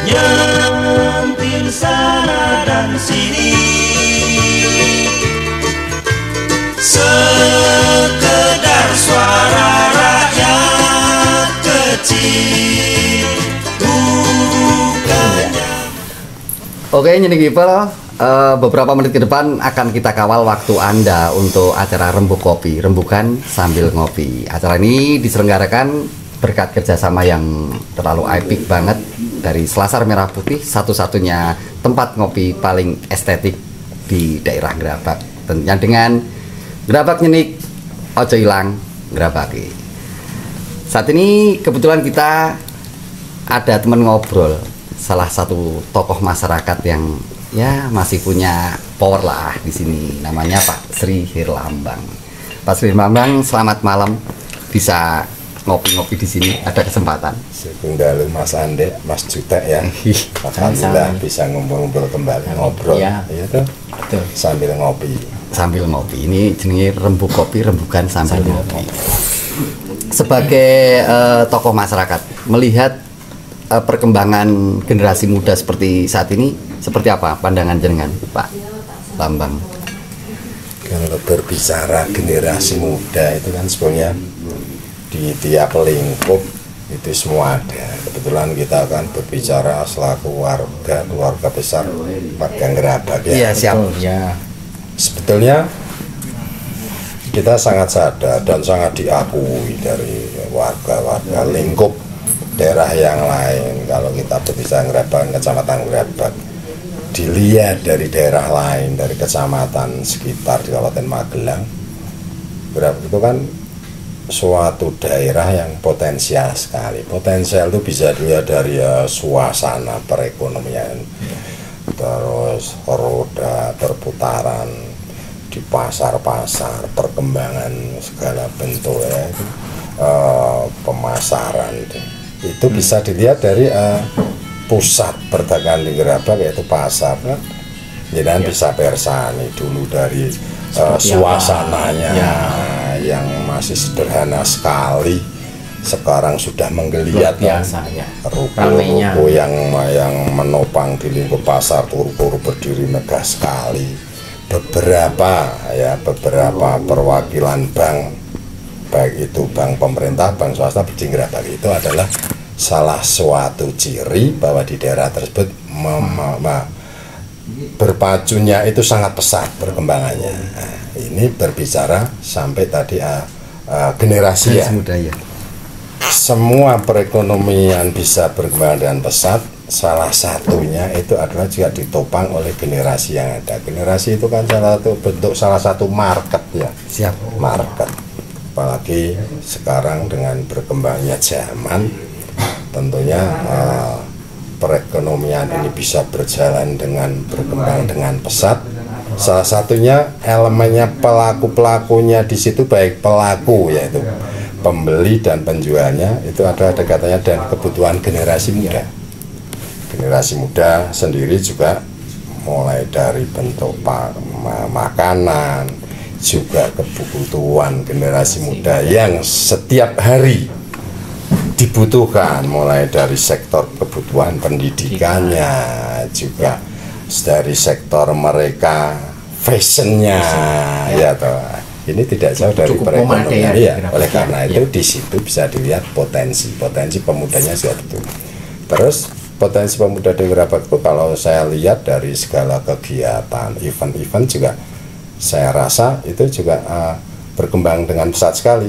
nyentil sana dan sini, sekedar suara rakyat kecil, bukannya. Oke, Nyening People, beberapa menit ke depan akan kita kawal waktu Anda untuk acara Rembuk Kopi, Rembukan Sambil Ngopi. Acara ini diselenggarakan berkat kerjasama yang terlalu epic banget dari Selasar Merah Putih, satu-satunya tempat ngopi paling estetik di daerah Gerabak. Tentunya dengan Gerabak Nyenik, ojo ilang gerabaki. Saat ini kebetulan kita ada teman ngobrol, salah satu tokoh masyarakat yang ya masih punya power lah di sini. Namanya Pak Sri Hirlambang. Pak Sri Hirlambang, selamat malam. Bisa ngopi-ngopi di sini, ada kesempatan. Sekundalu Mas Ande, Mas Jutek ya. Alhamdulillah bisa ngumpul-ngumpul kembali ngobrol. Ya. Iya tuh. Betul. Sambil ngopi. Sambil ngopi. Ini jenis Rembuk Kopi, Rembukan Sambil Ngopi. Sebagai tokoh masyarakat, melihat perkembangan generasi muda seperti saat ini, seperti apa pandangan jenengan, Pak Lambang? Kalau berbicara generasi muda itu kan sebenarnya di tiap lingkup itu semua ada. Kebetulan kita kan berbicara selaku keluarga besar warga Gerabak ya. Iya, siap. Ya. Sebetulnya kita sangat sadar dan sangat diakui dari warga-warga lingkup daerah yang lain. Kalau kita berbicara Gerabak, kecamatan Gerabak, dilihat dari daerah lain, dari kecamatan sekitar di Kabupaten Magelang, Gerabak itu kan suatu daerah yang potensial sekali. Potensial itu bisa dilihat dari suasana perekonomian, terus roda perputaran di pasar-pasar, perkembangan segala bentuk ya, pemasaran itu bisa dilihat dari pusat perdagangan di Gerabak yaitu pasar kan. Jadi bisa persani dulu dari suasananya yang masih sederhana sekali, sekarang sudah menggeliat ruko-ruko yang menopang di lingkup pasar, turu-turu berdiri megah sekali. Beberapa perwakilan bank, baik itu bank pemerintah, bank swasta di Gerabak itu adalah salah suatu ciri bahwa di daerah tersebut berpacunya itu sangat pesat perkembangannya. Nah, ini berbicara sampai tadi generasi ya. Muda ya. Semua perekonomian bisa berkembang dengan pesat. Salah satunya itu adalah juga ditopang oleh generasi yang ada. Generasi itu kan salah satu market ya. Siap. Market. Apalagi sekarang dengan berkembangnya zaman, tentunya perekonomian ini bisa berjalan dengan berkembang dengan pesat. Salah satunya elemennya pelakunya di situ, baik pelaku yaitu pembeli dan penjualnya itu ada katanya dan kebutuhan generasi muda. Generasi muda sendiri juga mulai dari bentuk makanan, juga kebutuhan generasi muda yang setiap hari dibutuhkan, mulai dari sektor kebutuhan pendidikannya, juga dari sektor mereka fashionnya, ya toh. Ini tidak jauh dari perekonomian ya. Oleh karena itu di situ bisa dilihat potensi pemudanya sudah betul. Terus potensi pemuda di Gerabak itu kalau saya lihat dari segala kegiatan event-event juga saya rasa itu juga berkembang dengan pesat sekali.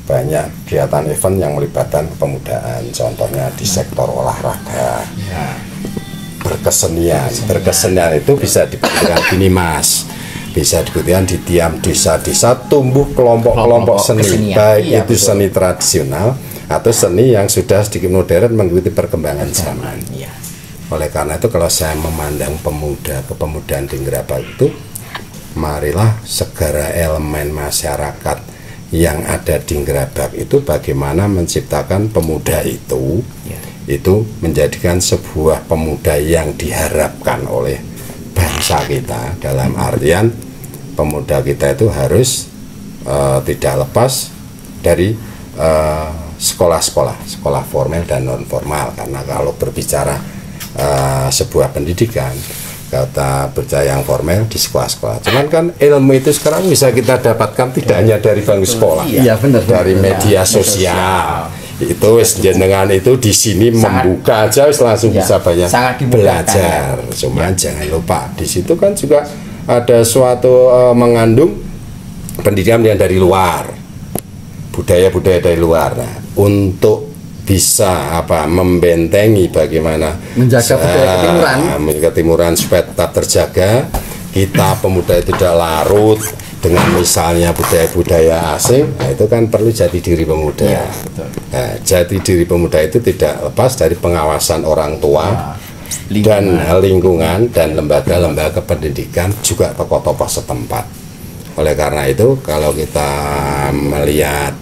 Banyak kegiatan event yang melibatkan kepemudaan, contohnya di sektor olahraga, berkesenian itu bisa dibuktikan gini Mas, bisa dibuktikan di tiap desa-desa tumbuh kelompok-kelompok seni, baik itu seni tradisional atau seni yang sudah sedikit modern mengikuti perkembangan zaman. Oleh karena itu kalau saya memandang kepemudaan di Gerabak itu, marilah segala elemen masyarakat yang ada di Gerabak itu bagaimana menciptakan pemuda itu menjadikan sebuah pemuda yang diharapkan oleh bangsa kita, dalam artian pemuda kita itu harus tidak lepas dari sekolah formal dan non formal, karena kalau berbicara sebuah pendidikan, kata berjaya yang formal di sekolah-sekolah. Cuman kan ilmu itu sekarang bisa kita dapatkan tidak hanya dari bangku sekolah, Iya, benar, dari benar. media sosial. Itu jenengan itu di sini membuka aja langsung bisa banyak sangat dimudahkan. belajar. Cuman jangan lupa di situ kan juga ada suatu mengandung pendidikan yang dari luar, budaya-budaya dari luar. Nah, untuk bisa membentengi bagaimana Menjaga budaya ketimuran. ketimuran supaya tetap terjaga, kita pemuda itu tidak larut dengan misalnya budaya-budaya asing. Nah, itu kan perlu jati diri pemuda. Iya, betul. Nah, jati diri pemuda itu tidak lepas dari pengawasan orang tua dan lingkungan dan lembaga-lembaga pendidikan, juga tokoh-tokoh setempat. Oleh karena itu, kalau kita melihat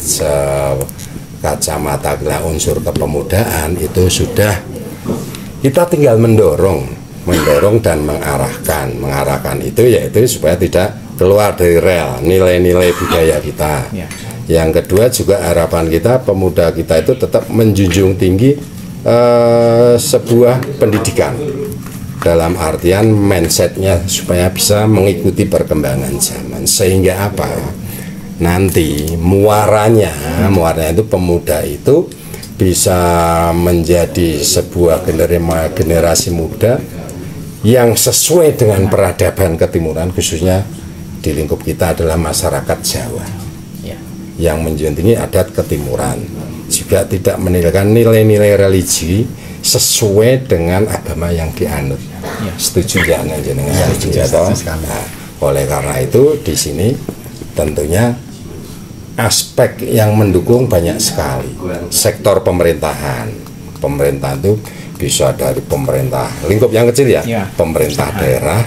kacamata unsur kepemudaan itu sudah, kita tinggal mendorong dan mengarahkan itu, yaitu supaya tidak keluar dari rel nilai-nilai budaya kita. Ya. Yang kedua juga harapan kita pemuda kita itu tetap menjunjung tinggi sebuah pendidikan, dalam artian mindsetnya supaya bisa mengikuti perkembangan zaman, sehingga apa, nanti muaranya itu pemuda itu bisa menjadi sebuah generasi muda yang sesuai dengan peradaban ketimuran, khususnya di lingkup kita adalah masyarakat Jawa yang menjunjung tinggi adat ketimuran, juga tidak meninggalkan nilai-nilai religi sesuai dengan agama yang dianut. Setuju ya, jenengan? Setuju ya, toh? Nah, oleh karena itu di sini tentunya aspek yang mendukung banyak sekali. Sektor pemerintahan itu bisa dari pemerintah lingkup yang kecil ya, pemerintah daerah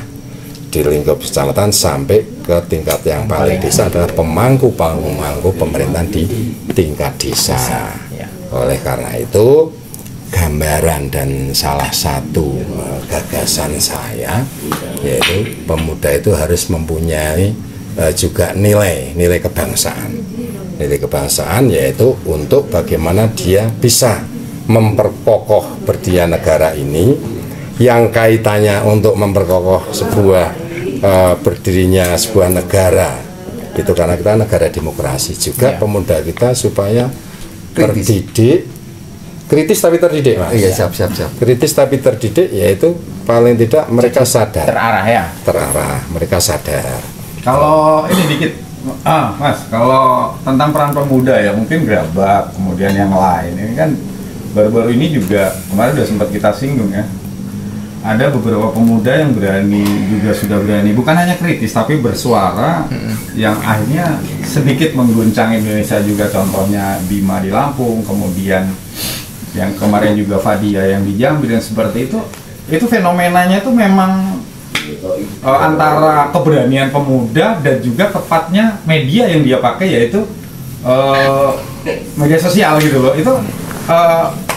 di lingkup kecamatan sampai ke tingkat yang paling desa adalah pemangku pemerintahan di tingkat desa. Oleh karena itu, gambaran dan salah satu gagasan saya yaitu pemuda itu harus mempunyai juga nilai kebangsaan, yaitu untuk bagaimana dia bisa memperkokoh berdiri negara ini, yang kaitannya untuk memperkokoh sebuah berdirinya sebuah negara itu karena kita negara demokrasi juga. Pemuda kita supaya kritis tapi terdidik, Mas. Iya, siap. Kritis tapi terdidik, yaitu paling tidak mereka sadar, terarah, mereka sadar. Kalau ini dikit, Mas, kalau tentang peran pemuda ya, mungkin Grabak, kemudian yang lain, ini kan baru-baru ini juga kemarin udah sempat kita singgung ya. Ada beberapa pemuda yang sudah berani, bukan hanya kritis tapi bersuara, yang akhirnya sedikit mengguncang Indonesia juga. Contohnya Bima di Lampung, kemudian yang kemarin juga Fadia yang di Jambi, dan seperti itu fenomenanya itu memang antara keberanian pemuda dan juga tepatnya media yang dia pakai, yaitu media sosial gitu loh. Itu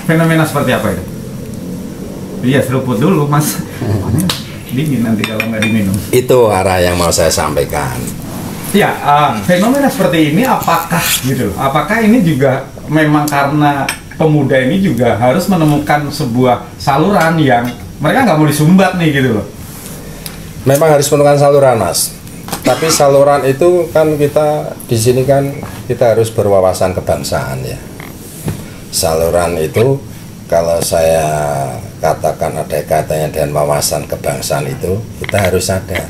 fenomena seperti apa itu? Iya, seruput dulu, Mas. Dingin nanti kalau nggak diminum. Itu arah yang mau saya sampaikan. Ya, fenomena seperti ini apakah ini juga memang karena pemuda ini juga harus menemukan sebuah saluran yang mereka nggak mau disumbat nih gitu loh. Memang harus menemukan saluran, Mas. Tapi saluran itu kan kita di sini kan kita harus berwawasan kebangsaan ya. Saluran itu kalau saya katakan ada kaitannya dengan wawasan kebangsaan itu, kita harus sadar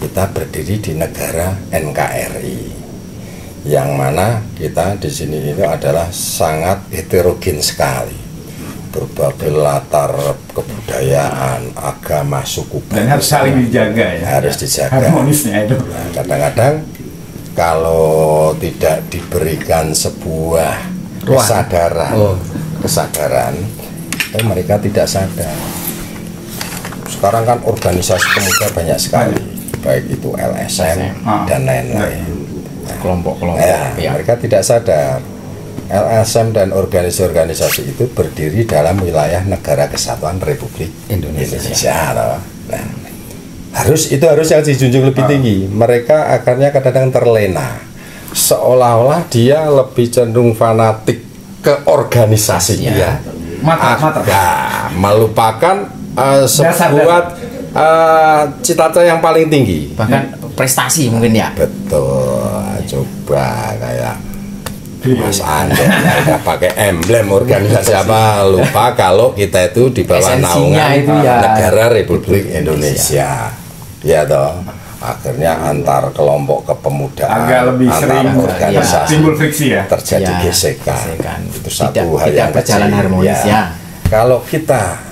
kita berdiri di negara NKRI, yang mana kita di sini itu adalah sangat heterogen sekali, berbagai latar kebudayaan, agama, suku, dan harus saling dijaga ya. Harus dijaga. Harmonisnya itu. Nah, kadang-kadang kalau tidak diberikan sebuah kesadaran, mereka tidak sadar. Sekarang kan organisasi pemuda banyak sekali, baik itu LSM dan lain-lain. Kelompok-kelompok. Mereka tidak sadar LSM dan organisasi-organisasi itu berdiri dalam wilayah Negara Kesatuan Republik Indonesia. Nah, harus yang dijunjung lebih tinggi. Mereka akhirnya kadang-kadang terlena, seolah-olah dia lebih cenderung fanatik ke organisasi dia, mata. melupakan sebuah cita-cita yang paling tinggi. Bahkan prestasi mungkin ya. Betul. Coba kayak Mas Anda ada pakai emblem organisasi apa, lupa kalau kita itu di bawah Esensinya naungan itu ya. Negara Republik Indonesia. Ya toh. Akhirnya antar kelompok kepemudaan, agak lebih antar sering organisasi timbul friksi ya. terjadi Ya, gesekan. Itu satu hal tidak yang berjalan kecil. harmonis ya. Kalau kita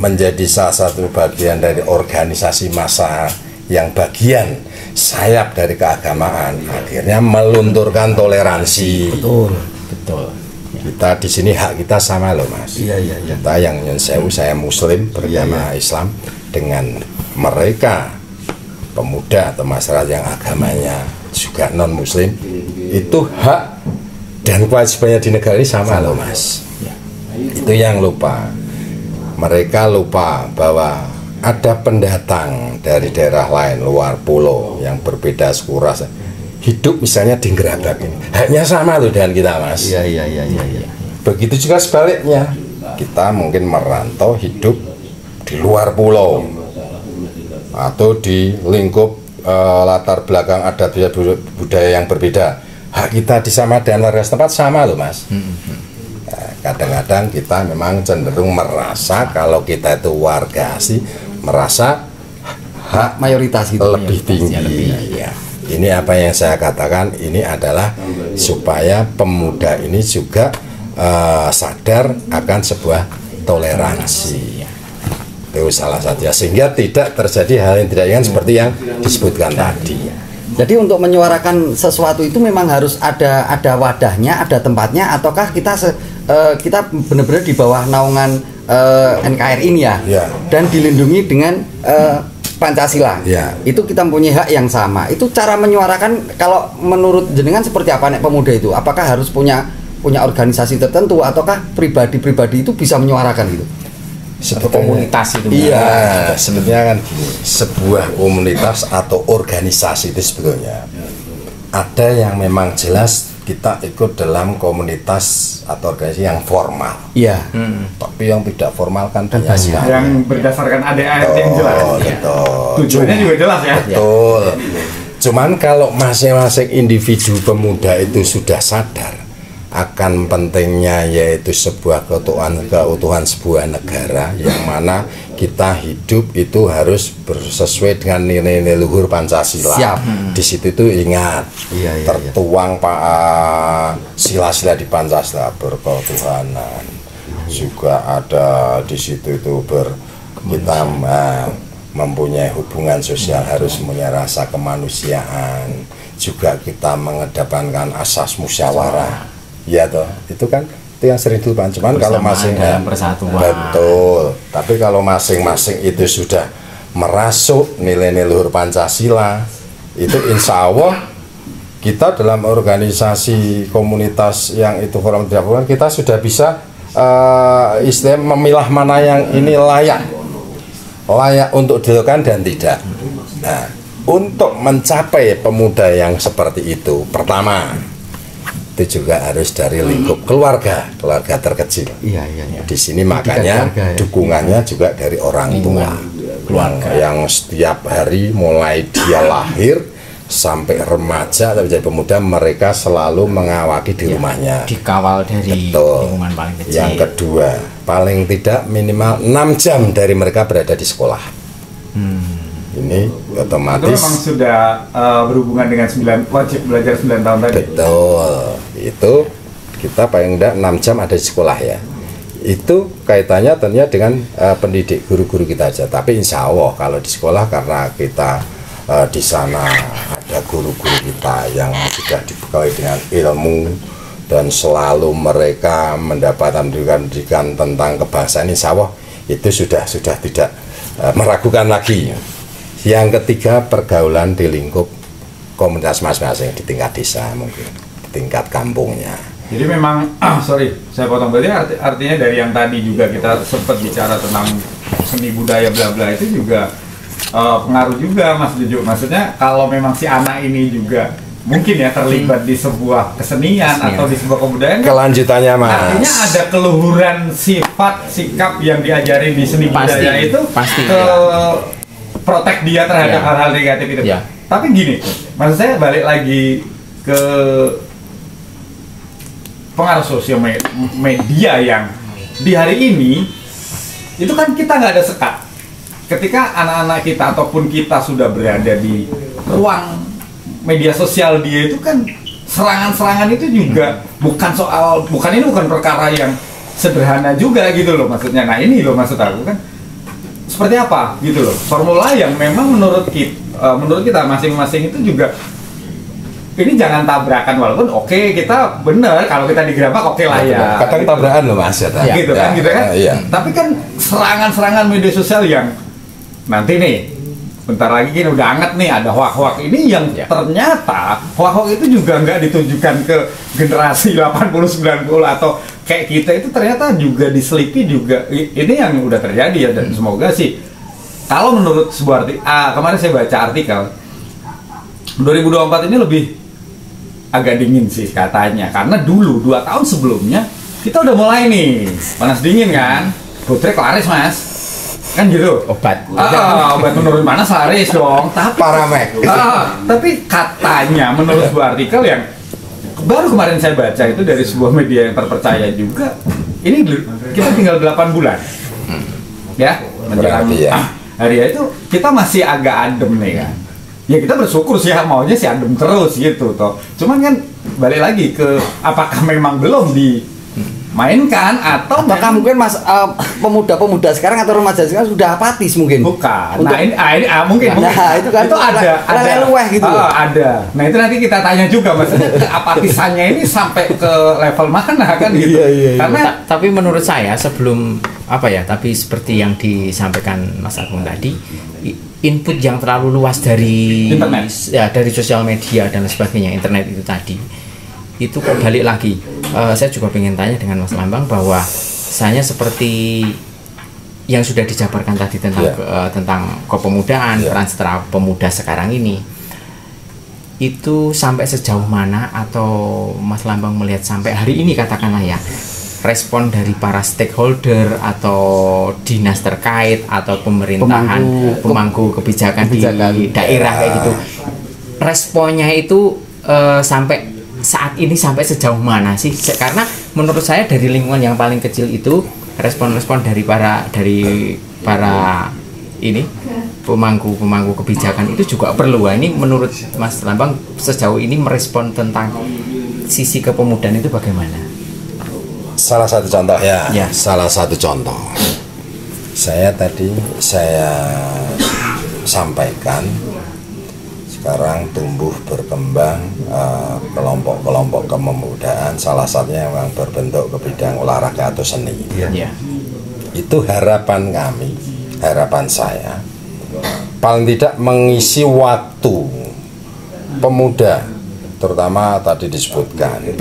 menjadi salah satu bagian dari organisasi massa yang bagian sayap dari keagamaan, akhirnya melunturkan toleransi. Betul. Kita di sini hak kita sama loh, Mas. Iya. Kita yang nyun sewu, saya Muslim beragama Islam, dengan mereka pemuda atau masyarakat yang agamanya juga non Muslim, itu hak dan kewajibannya di negara ini sama loh, Mas. Itu yang lupa. Mereka lupa bahwa ada pendatang dari daerah lain, luar pulau, yang berbeda suku ras, hidup misalnya di Gerabak ini, haknya sama loh dengan kita, Mas. Iya. Begitu juga sebaliknya, kita mungkin merantau hidup di luar pulau atau di lingkup latar belakang adat budaya yang berbeda, hak kita disama dengan warga setempat sama loh, Mas. Kadang-kadang kita memang cenderung merasa kalau kita itu warga asli, merasa hak Mayoritas itu lebih tinggi. Ya. Ini apa yang saya katakan, ini adalah supaya pemuda ini juga sadar akan sebuah toleransi. Itu salah satunya, sehingga tidak terjadi hal yang tidak inginkan seperti yang disebutkan tadi. Jadi untuk menyuarakan sesuatu itu memang harus ada wadahnya, ada tempatnya, ataukah kita kita benar-benar di bawah naungan NKRI ini ya, dan dilindungi dengan Pancasila. Ya. Itu kita mempunyai hak yang sama. Itu cara menyuarakan kalau menurut jenengan seperti apa nek pemuda itu? Apakah harus punya organisasi tertentu ataukah pribadi-pribadi itu bisa menyuarakan gitu? Komunitas itu. Iya, sebetulnya kan gini, sebuah komunitas atau organisasi itu sebetulnya ada yang memang jelas kita ikut dalam komunitas atau organisasi yang formal. Iya. Tapi yang tidak formal kan banyak banyak. sekali. Yang berdasarkan ADART yang jelas. Betul. Tujuannya juga jelas ya. Betul. Cuman kalau masing-masing individu pemuda itu sudah sadar akan pentingnya yaitu sebuah keutuhan sebuah negara yang mana kita hidup itu harus bersesuai dengan nilai-nilai luhur Pancasila. Siap. Di situ itu ingat tertuang sila-sila di Pancasila, berketuhanan. Juga ada di situ itu kita mempunyai hubungan sosial, harus punya rasa kemanusiaan. Juga kita mengedepankan asas musyawarah. Ya toh, itu kan itu yang sering dilupakan. Cuman kalau masing dalam persatuan. Betul. Tapi kalau masing-masing itu sudah merasuk nilai-nilai luhur Pancasila, itu insya Allah kita dalam organisasi komunitas yang itu formal tidak formal, kita sudah bisa istilah memilah mana yang ini layak untuk dilakukan dan tidak. Nah, untuk mencapai pemuda yang seperti itu, pertama itu juga harus dari lingkup keluarga terkecil. Iya. Di sini makanya dukungannya juga dari orang tua, keluarga yang setiap hari mulai dia lahir sampai remaja atau jadi pemuda, mereka selalu mengawaki di rumahnya. Dikawal dari lingkungan paling kecil. Yang kedua, paling tidak minimal 6 jam dari mereka berada di sekolah. Ini otomatis itu memang sudah berhubungan dengan wajib belajar 9 tahun tadi. Betul. Itu kita paling tidak 6 jam ada di sekolah ya. Itu kaitannya tentunya dengan pendidik guru-guru kita aja. Tapi insya Allah kalau di sekolah, karena kita di sana ada guru-guru kita yang sudah dibekali dengan ilmu dan selalu mereka mendapatkan pendidikan tentang kebangsaan, insya Allah itu sudah tidak meragukan lagi. Yang ketiga, pergaulan di lingkup komunitas masing-masing, di tingkat desa mungkin, di tingkat kampungnya. Jadi memang, sorry, saya potong, berarti artinya dari yang tadi juga kita sempat bicara tentang seni budaya bla bla itu juga pengaruh juga, Mas Jojo. Maksudnya kalau memang si anak ini juga mungkin ya terlibat di sebuah kesenian atau di sebuah kebudayaan. Kelanjutannya Mas. Artinya ada keluhuran sifat sikap yang diajarin di seni budaya itu ke protek dia terhadap hal-hal negatif itu. Ya. Tapi gini, maksud saya balik lagi ke pengaruh sosial media yang di hari ini itu kan kita nggak ada sekat. Ketika anak-anak kita ataupun kita sudah berada di ruang media sosial dia itu kan serangan-serangan itu juga bukan ini bukan perkara yang sederhana juga gitu loh maksudnya. Nah ini loh maksud aku kan seperti apa gitu loh formula yang memang menurut kita masing-masing itu juga ini jangan tabrakan walaupun kita bener kalau kita digerabak lah ya. Kadang tabrakan loh Mas ya. Gitu kan. Iya. Tapi kan serangan-serangan media sosial yang nanti nih bentar lagi kan udah anget nih ada hoak-hoak ini yang ternyata hoak-hoak itu juga nggak ditujukan ke generasi 80-90 atau kayak kita itu ternyata juga diselipi juga ini yang udah terjadi ya dan semoga sih kalau menurut sebuah kemarin saya baca artikel 2024 ini lebih agak dingin sih katanya karena dulu 2 tahun sebelumnya kita udah mulai nih panas dingin kan Putri laris Mas kan gitu obat menurut mana laris dong tapi Paramek tapi katanya menurut sebuah artikel yang baru kemarin saya baca itu dari sebuah media yang terpercaya juga ini kita tinggal 8 bulan ya menjelang hari itu kita masih agak adem nih kan ya kita bersyukur sih maunya sih adem terus gitu toh cuman kan balik lagi ke apakah memang belum dimainkan atau apakah mungkin Mas pemuda-pemuda sekarang atau remaja sekarang sudah apatis mungkin bukan untuk, nah ini mungkin itu kan itu ada luweh gitu ada nah itu nanti kita tanya juga maksudnya keapatisannya ini sampai ke level mana kan gitu iya. karena tapi menurut saya sebelum tapi seperti yang disampaikan Mas Agung tadi input yang terlalu luas dari internet dari sosial media dan sebagainya internet itu tadi itu balik lagi saya juga ingin tanya dengan Mas Lambang bahwa saya seperti yang sudah dijabarkan tadi tentang kepemudaan peran setara pemuda sekarang ini itu sampai sejauh mana atau Mas Lambang melihat sampai hari ini katakanlah ya respon dari para stakeholder atau dinas terkait atau pemerintahan pemangku kebijakan di daerah kayak gitu responnya itu sampai saat ini sampai sejauh mana sih karena menurut saya dari lingkungan yang paling kecil itu respon-respon dari para ini pemangku kebijakan itu juga perlu. Ini menurut Mas Lambang sejauh ini merespon tentang sisi kepemudaan itu bagaimana? Salah satu contoh salah satu contoh saya sampaikan sekarang tumbuh berkembang kelompok-kelompok kepemudaan salah satunya yang berbentuk ke bidang olahraga atau seni itu harapan saya paling tidak mengisi waktu pemuda terutama tadi disebutkan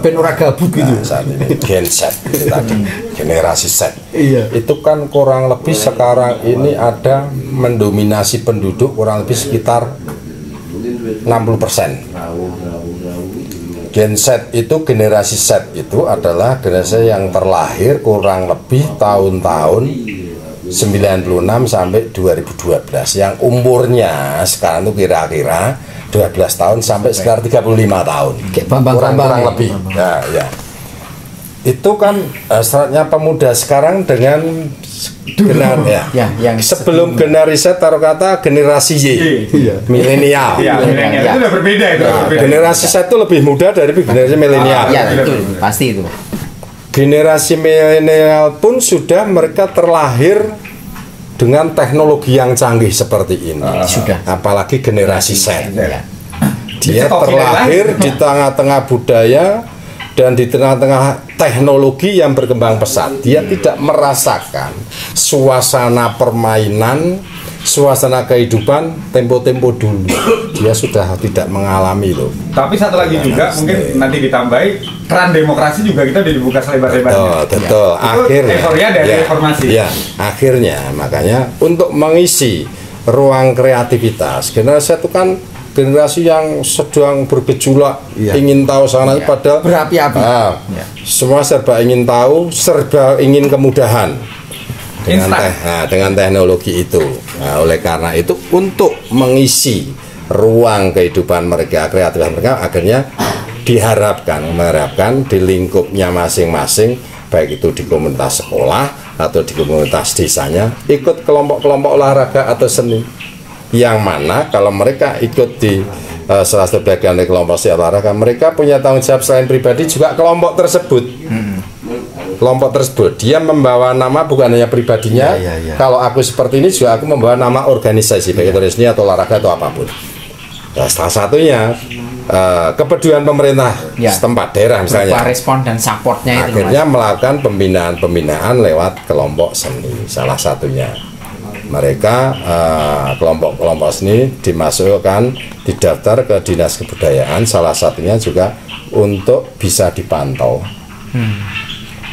penura gabut gitu saat ini Gen Z tadi generasi Z itu kan kurang lebih sekarang ini ada mendominasi penduduk kurang lebih sekitar 60%. Gen Z itu generasi Z itu adalah generasi yang terlahir kurang lebih tahun-tahun 96 sampai 2012 yang umurnya sekarang itu kira-kira 12 tahun sampai sekitar 35 tahun kurang lebih ya. Itu kan seratnya pemuda sekarang dengan yang sebelum generasi Z taruh kata generasi Y milenial itu udah berbeda itu generasi Z itu lebih muda dari generasi milenial pasti itu generasi milenial pun sudah mereka terlahir dengan teknologi yang canggih seperti ini apalagi generasi Z dia terlahir di tengah-tengah budaya dan di tengah-tengah teknologi yang berkembang pesat. Dia tidak merasakan suasana permainan, suasana kehidupan tempo-tempo dulu. Dia sudah tidak mengalami loh. Tapi satu lagi juga mungkin nanti ditambahi keran demokrasi juga kita udah dibuka selebar-lebarnya. Betul. Akhirnya euforia dari reformasi. Ya, akhirnya makanya untuk mengisi ruang kreativitas generasi itu kan generasi yang sedang bergejolak, Iya. ingin tahu sana Iya. padahal Berapi-api. Iya. semua serba ingin tahu, serba ingin kemudahan dengan Instan. dengan teknologi itu. Nah, oleh karena itu untuk mengisi ruang kehidupan mereka, kreativitas mereka, akhirnya mengharapkan di lingkupnya masing-masing, baik itu di komunitas sekolah atau di komunitas desanya, ikut kelompok-kelompok olahraga atau seni, yang mana kalau mereka ikut di salah satu bagian dari kelompok olahraga, mereka punya tanggung jawab selain pribadi juga kelompok tersebut. Kelompok tersebut dia membawa nama bukan hanya pribadinya. Iya. Kalau aku seperti ini juga aku membawa nama organisasi, baik itu seni atau olahraga atau apapun. Nah, salah satunya kepedulian pemerintah Ya. setempat daerah misalnya, Berupa respon dan supportnya itu, akhirnya Mas. melakukan pembinaan lewat kelompok seni. Salah satunya mereka kelompok-kelompok seni dimasukkan, didaftar ke dinas kebudayaan, salah satunya juga untuk bisa dipantau,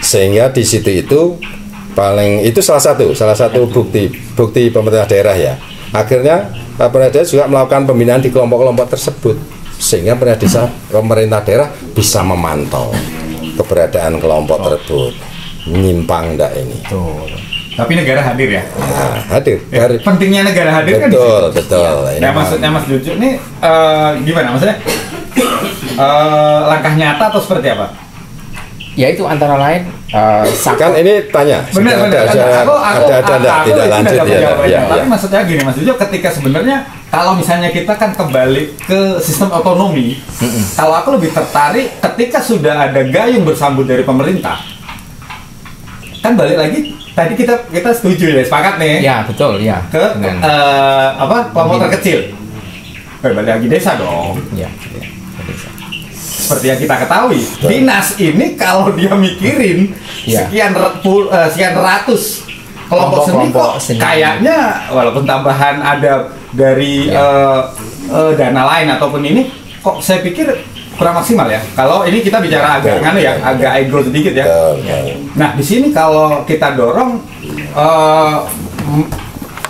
sehingga di situ itu salah satu bukti pemerintah daerah ya. Akhirnya pemerintah daerah juga melakukan pembinaan di kelompok-kelompok tersebut, sehingga pemerintah daerah bisa memantau keberadaan kelompok tersebut, menyimpang enggak ini. Tapi negara hadir ya. Nah, hadir. Pentingnya negara hadir kan di situ. Betul. Ini Nah, maksudnya Mas Jojo ini gimana maksudnya? Langkah nyata atau seperti apa? Ya itu antara lain kan ini tanya. Benar. Tidak lanjut ya. Tapi maksudnya gini Mas Jojo, ketika sebenarnya kalau misalnya kita kan kembali ke sistem otonomi, kalau aku lebih tertarik ketika sudah ada gayung bersambut dari pemerintah, kan balik lagi tadi kita setuju ya, sepakat nih ya betul ya ke kelompok terkecil. Balik lagi desa dong. ya. Seperti yang kita ketahui, dinas ini kalau dia mikirin Ya. sekian ratus kelompok seni kok Kelompok seni. kayaknya walaupun tambahan ada dari dana lain ataupun ini, kok saya pikir kurang maksimal ya. Kalau ini kita bicara agak agak ego sedikit ya. Nah, di sini kalau kita dorong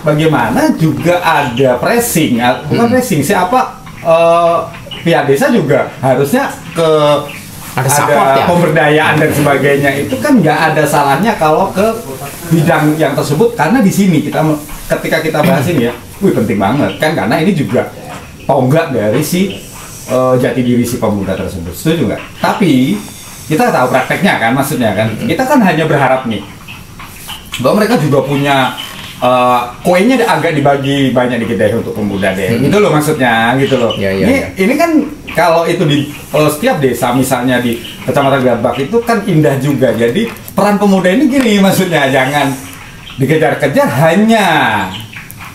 bagaimana juga ada pressing, bukan pressing, siapa pihak desa juga harusnya Ada support ya? pemberdayaan dan sebagainya, itu kan nggak ada salahnya kalau ke bidang yang tersebut, karena di sini ketika kita bahas ini ya, penting banget kan, karena ini juga tonggak dari si jati diri si pemuda tersebut, setuju nggak? Tapi kita tahu prakteknya kan, maksudnya kan kita kan hanya berharap nih bahwa mereka juga punya kuenya agak dibagi banyak dikit deh untuk pemuda deh, gitu loh maksudnya, gitu loh. Ya. Ini kan kalau itu di setiap desa misalnya di Kecamatan Grabak itu kan indah juga. Jadi peran pemuda ini gini maksudnya, jangan dikejar-kejar hanya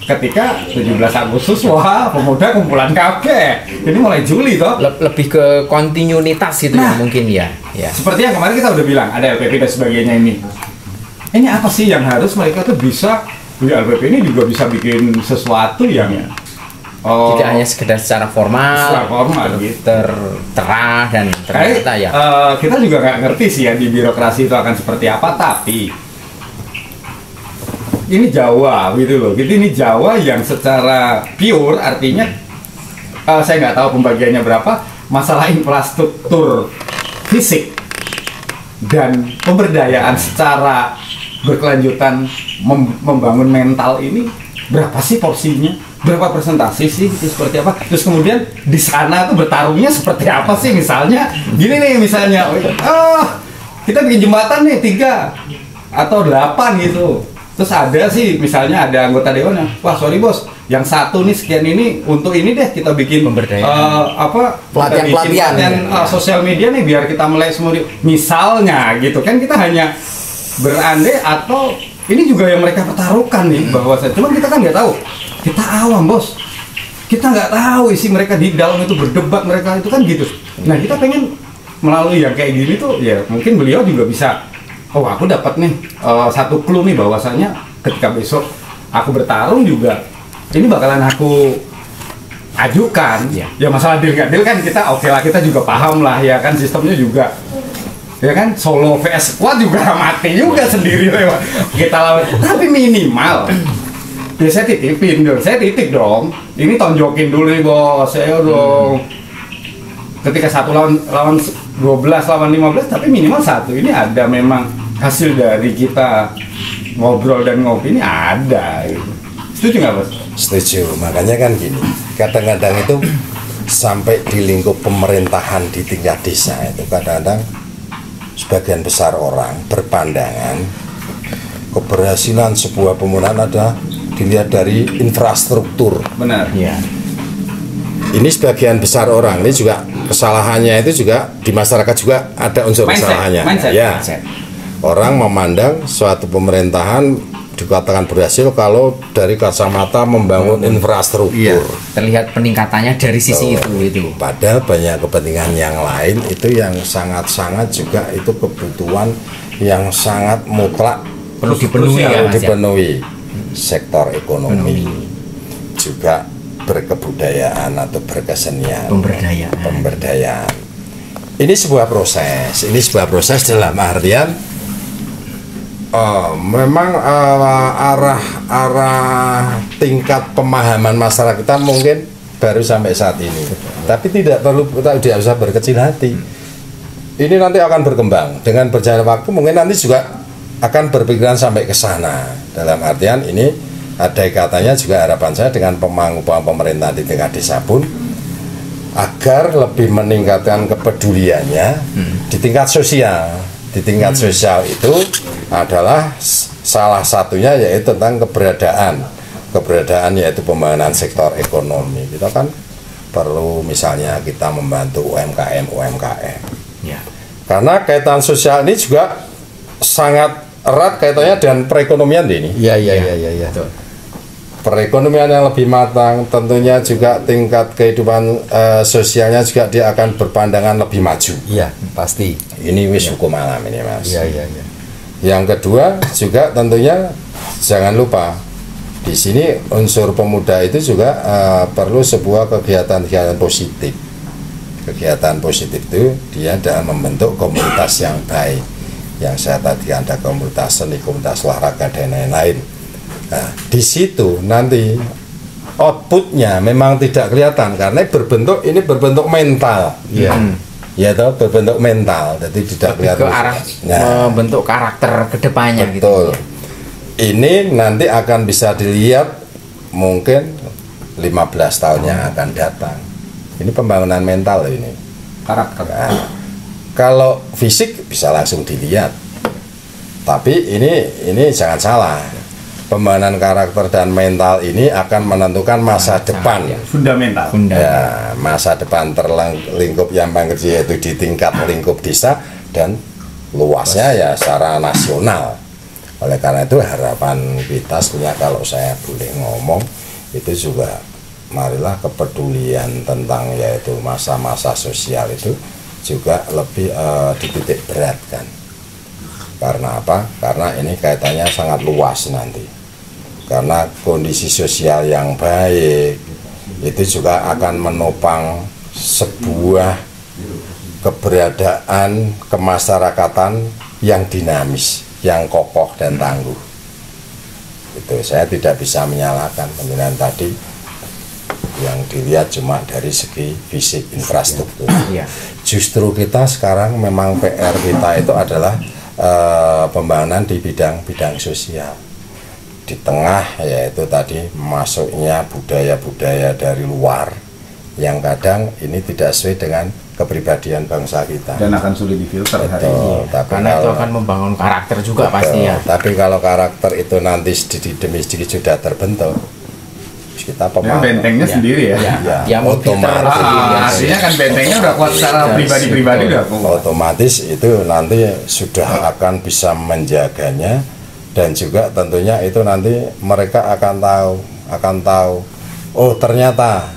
ketika 17 Agustus wah pemuda kumpulan kafe. Ini mulai Juli toh. Lebih ke kontinuitas gitu ya Nah. mungkin ya. Seperti yang kemarin kita udah bilang ada LPP dan sebagainya ini. Ini apa sih yang harus mereka tuh bisa, di LPP ini juga bisa bikin sesuatu yang Tidak hanya sekedar secara formal, gitu. tertera dan ternyata ya. Kita juga nggak ngerti sih ya di birokrasi itu akan seperti apa, tapi ini Jawa gitu loh. Jadi ini Jawa yang secara pure artinya saya nggak tahu pembagiannya berapa, masalah infrastruktur fisik dan pemberdayaan secara berkelanjutan membangun mental ini berapa sih porsinya, berapa persentase sih, itu seperti apa, terus kemudian di sana tuh bertarungnya seperti apa sih, misalnya gini nih misalnya kita bikin jembatan nih 3 atau 8 gitu, terus ada sih misalnya ada anggota dewan yang wah sorry bos yang satu nih sekian ini untuk ini deh kita bikin Pemberdayaan. Pelatihan sosial media nih biar kita mulai semua misalnya gitu kan, kita hanya berandai atau ini juga yang mereka pertaruhkan nih bahwa cuman kita kan nggak tahu, kita awam bos, kita nggak tahu isi mereka di dalam itu berdebat mereka itu kan gitu. Nah kita pengen melalui yang kayak gini tuh ya mungkin beliau juga bisa, aku dapat nih satu clue nih bahwasanya ketika besok aku bertarung juga ini bakalan aku ajukan ya masalah deal nggak deal kan kita oke lah, kita juga paham lah ya kan sistemnya juga ya kan, solo vs squad juga mati juga sendiri lewat kita lawan, tapi minimal Ya saya titipin dong, saya titip dong. Ini tonjokin dulu nih bos, saya dong. Ketika 1 lawan 12 lawan 15, tapi minimal 1. Ini ada memang hasil dari kita ngobrol dan ngopi ini ada. Gitu. Setuju nggak bos? Setuju, makanya kan gini, kadang-kadang itu sampai di lingkup pemerintahan di tingkat desa itu kadang-kadang sebagian besar orang berpandangan keberhasilan sebuah pemerintahan ada dilihat dari infrastruktur. Benar. Iya. Ini sebagian besar orang ini juga kesalahannya itu juga di masyarakat juga ada unsur kesalahannya. Mindset. Ya, orang memandang suatu pemerintahan dikatakan berhasil kalau dari kacamata membangun infrastruktur. Iya. Terlihat peningkatannya dari sisi itu. Padahal banyak kepentingan yang lain itu yang sangat-sangat juga itu kebutuhan yang sangat mutlak Perlu dipenuhi ya, Mas, ya? dipenuhi. Sektor ekonomi juga berkebudayaan atau berkesenian, pemberdayaan. Ini sebuah proses dalam artian memang arah tingkat pemahaman masyarakat kita mungkin baru sampai saat ini. Tapi tidak usah berkecil hati. Ini nanti akan berkembang dengan berjalan waktu, mungkin nanti juga akan berpikiran sampai ke sana. Dalam artian ini ada katanya juga harapan saya dengan pemangkuan pemerintah di tingkat desa pun agar lebih meningkatkan kepeduliannya di tingkat sosial. Di tingkat sosial itu adalah salah satunya yaitu tentang keberadaan yaitu pembangunan sektor ekonomi. Kita kan perlu misalnya kita membantu UMKM. Ya. Karena kaitan sosial ini juga sangat erat kaitannya dengan perekonomian ini. Iya. Perekonomian yang lebih matang, tentunya juga tingkat kehidupan sosialnya juga dia akan berpandangan lebih maju. Iya, pasti. Ini wis hukum alam ini, Mas. Iya. Yang kedua juga tentunya jangan lupa di sini unsur pemuda itu juga perlu sebuah kegiatan positif. Kegiatan positif itu dia dalam membentuk komunitas yang baik. Yang saya tadi ada komunitas seni, komunitas olahraga dan lain-lain. Nah, di situ nanti outputnya memang tidak kelihatan karena ini berbentuk mental. Iya. Ya toh, berbentuk mental, jadi tidak kelihatan. Ke arah membentuk karakter kedepannya gitu. Betul. Ini nanti akan bisa dilihat mungkin 15 tahun yang akan datang. Ini pembangunan mental ini. Karakter. Nah, kalau fisik bisa langsung dilihat. Tapi ini jangan salah. Pembangunan karakter dan mental ini akan menentukan masa depan. Fundamental. Ya, masa depan terlingkup yang paling kecil yaitu di tingkat lingkup desa dan luasnya ya secara nasional. Oleh karena itu harapan kita sebenarnya kalau saya boleh ngomong itu juga marilah kepedulian tentang yaitu masa-masa sosial itu juga lebih dititik beratkan. Karena apa? Karena ini kaitannya sangat luas nanti. Karena kondisi sosial yang baik itu juga akan menopang sebuah keberadaan kemasyarakatan yang dinamis, yang kokoh dan tangguh. Itu saya tidak bisa menyalahkan pemilihan tadi yang dilihat cuma dari segi fisik infrastruktur. Justru kita sekarang memang PR kita itu adalah pembangunan di bidang sosial. Di tengah yaitu tadi masuknya budaya-budaya dari luar yang kadang ini tidak sesuai dengan kepribadian bangsa kita dan akan sulit difilter hari ini. Karena itu akan membangun karakter juga pasti ya. Tapi kalau karakter itu nanti sedikit demi sedikit sudah terbentuk, kita bentengnya sendiri ya. Ya otomatis. Artinya kan bentengnya udah kuat secara pribadi-pribadi udah kuat. Otomatis itu nanti sudah akan bisa menjaganya. Dan juga tentunya itu nanti mereka akan tahu oh ternyata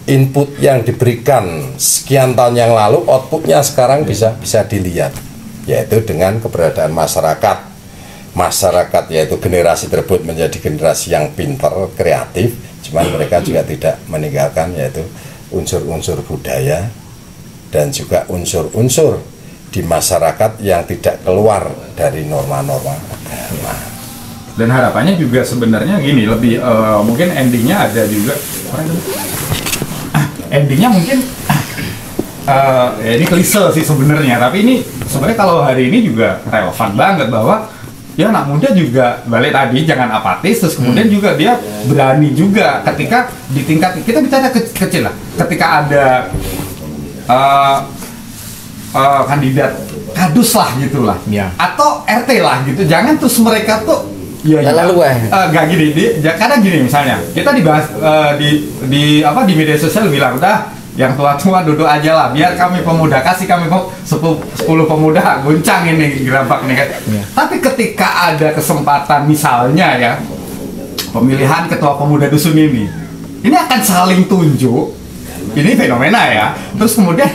input yang diberikan sekian tahun yang lalu outputnya sekarang bisa dilihat, yaitu dengan keberadaan masyarakat yaitu generasi tersebut menjadi generasi yang pintar, kreatif, cuman mereka juga tidak meninggalkan yaitu unsur-unsur budaya dan juga unsur-unsur di masyarakat yang tidak keluar dari norma-norma agama. Dan harapannya juga sebenarnya gini, lebih mungkin endingnya ada juga endingnya mungkin ya ini klise sih sebenarnya, tapi ini sebenarnya kalau hari ini juga relevan banget bahwa ya anak muda juga balik tadi jangan apatis, terus kemudian juga dia berani juga ketika di tingkat kita bicara kecil lah, ketika ada kandidat kadus lah gitulah, ya. atau RT lah gitu, jangan terus mereka tuh ya lalu nggak gini, karena gini misalnya kita dibahas di media sosial bilang udah yang tua-tua duduk aja lah, biar kami pemuda, kasih kami 10 pemuda guncang ini gerabak nih kan. Ya. Tapi ketika ada kesempatan misalnya ya pemilihan ketua pemuda dusun ini akan saling tunjuk, ini fenomena ya. Terus kemudian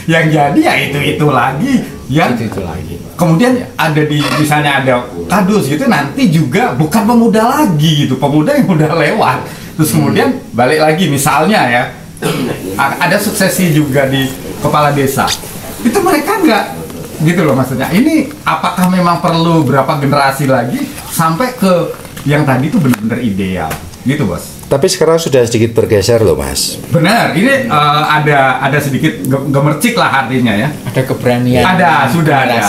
yang jadi ya itu lagi, yang itu lagi. Kemudian ada di misalnya ada kadus gitu, nanti juga bukan pemuda lagi gitu, pemuda yang udah lewat. Terus kemudian balik lagi misalnya ya ada suksesi juga di kepala desa, itu mereka nggak gitu loh maksudnya. Ini apakah memang perlu berapa generasi lagi sampai ke yang tadi itu benar-benar ideal gitu bos? Tapi sekarang sudah sedikit bergeser loh Mas. Benar, ini ada sedikit gemercik lah artinya ya. Ada keberanian. Sudah ada.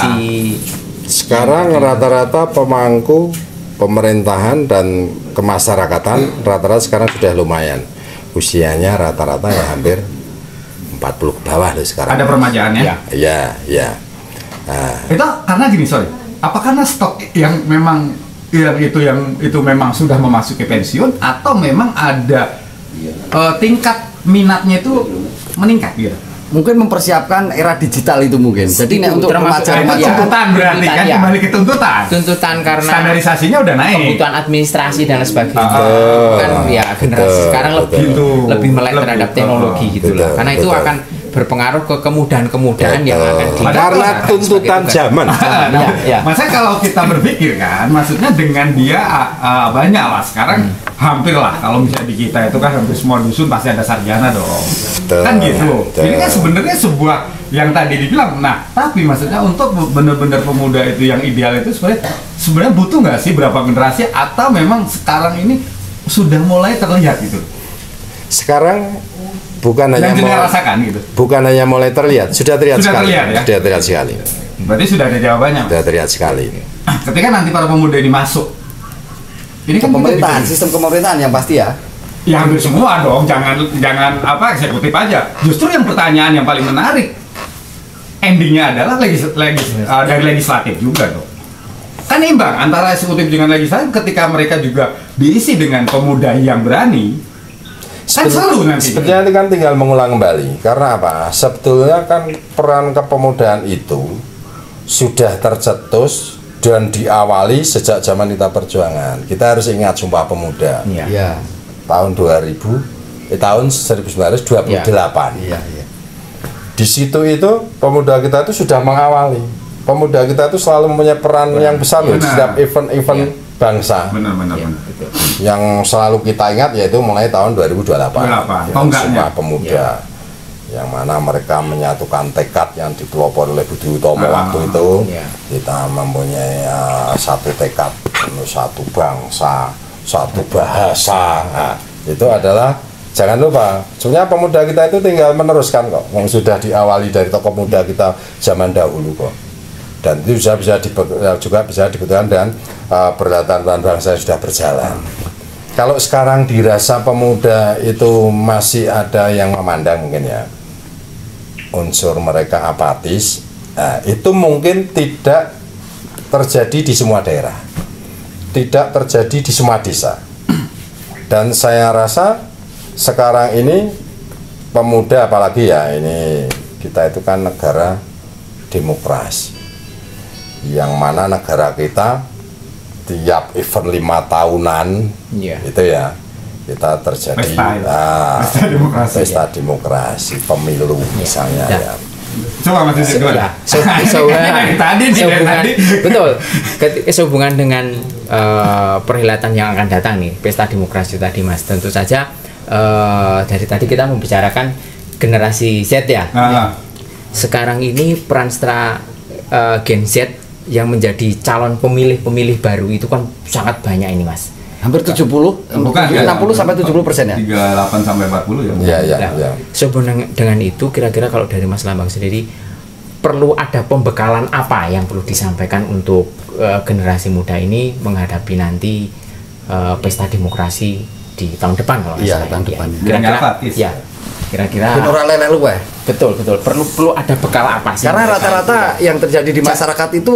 Sekarang rata-rata pemangku pemerintahan dan kemasyarakatan rata-rata sekarang sudah lumayan. Usianya rata-rata ya hampir 40 ke bawah loh sekarang. Ada permajaannya? Iya. Nah, itu karena gini, sorry. Apa karena stok yang memang yang itu memang sudah memasuki pensiun, atau memang ada tingkat minatnya itu meningkat gitu? Mungkin mempersiapkan era digital itu mungkin. Jadi nih untuk remaja tuntutan berarti kan ya. Kembali ke tuntutan Karena standarisasinya udah naik. kebutuhan administrasi dan sebagainya. Kan ya generasi sekarang lebih melek terhadap teknologi gitu lah. Karena itu akan berpengaruh ke kemudahan-kemudahan yang akan karena tuntutan zaman. Ya. Masa kalau kita berpikir kan, maksudnya dengan dia banyak lah sekarang, hampir lah kalau misalnya di kita itu kan hampir semua dusun pasti ada sarjana dong. Kan gitu. Ini kan sebenarnya sebuah yang tadi dibilang. Nah, tapi maksudnya untuk benar-benar pemuda itu yang ideal itu sebenarnya butuh nggak sih berapa generasi, atau memang sekarang ini sudah mulai terlihat gitu? Sekarang bukan hanya rasakan gitu. Bukan hanya mulai terlihat, sudah terlihat sekali. Terlihat, ya? Sudah terlihat sekali. Berarti sudah ada jawabannya. Sudah terlihat sekali. Ketika nanti para pemuda ini masuk, ini kan pemerintahan, sistem pemerintahan yang pasti ya. Ya hampir semua dong, jangan eksekutif aja. Justru yang pertanyaan yang paling menarik, endingnya adalah dari legislatif juga dong. Kan imbang antara eksekutif dengan legislatif ketika mereka juga diisi dengan pemuda yang berani. Kan seru nanti. Sebetulnya itu kan tinggal mengulang kembali. Karena apa? Sebetulnya kan peran kepemudaan itu sudah tercetus dan diawali sejak zaman kita perjuangan. Kita harus ingat Sumpah Pemuda. Iya. Tahun 1928. Iya. Di situ itu pemuda kita itu sudah mengawali. Pemuda kita itu selalu mempunyai peran yang besar loh di setiap event-event bangsa. Benar. Yang selalu kita ingat yaitu mulai tahun 2028. Sumpah Pemuda. Yang mana mereka menyatukan tekad yang dipelopori oleh Budi Utomo waktu itu. Kita mempunyai satu tekad, satu bangsa, satu bahasa. Nah, itu adalah jangan lupa. Sebenarnya pemuda kita itu tinggal meneruskan kok. Yang sudah diawali dari tokoh muda kita zaman dahulu kok. Dan itu juga bisa dibutuhkan dan perhelatan bangsa yang sudah berjalan. Kalau sekarang dirasa pemuda itu masih ada yang memandang mungkin ya unsur mereka apatis, itu mungkin tidak terjadi di semua daerah, tidak terjadi di semua desa. Dan saya rasa sekarang ini pemuda, apalagi ya ini kita itu kan negara demokrasi, yang mana negara kita tiap event 5 tahunan itu ya kita terjadi pesta demokrasi, pemilu misalnya ya. Coba Mas Yusuf gimana? Tadi betul. Sehubungan dengan perhelatan yang akan datang nih, pesta demokrasi tadi Mas. Tentu saja dari tadi kita membicarakan generasi Z ya. Sekarang ini peran setelah Gen Z yang menjadi calon pemilih-pemilih baru itu kan sangat banyak ini Mas. Hampir 70, Bukan, 60 sampai 70% ya. 38 sampai 40 ya. Ya, Nah, ya. sebenarnya dengan itu kira-kira kalau dari Mas Lambang sendiri perlu ada pembekalan apa yang perlu disampaikan untuk generasi muda ini menghadapi nanti pesta demokrasi di tahun depan kalau nggak Iya, salah. tahun Ya. depan. Kira-kira Demokratis. ya. Kira-kira Ben ora lele lu wae. betul perlu ada bekal apa sih? Karena mereka rata-rata itu? yang terjadi di masyarakat itu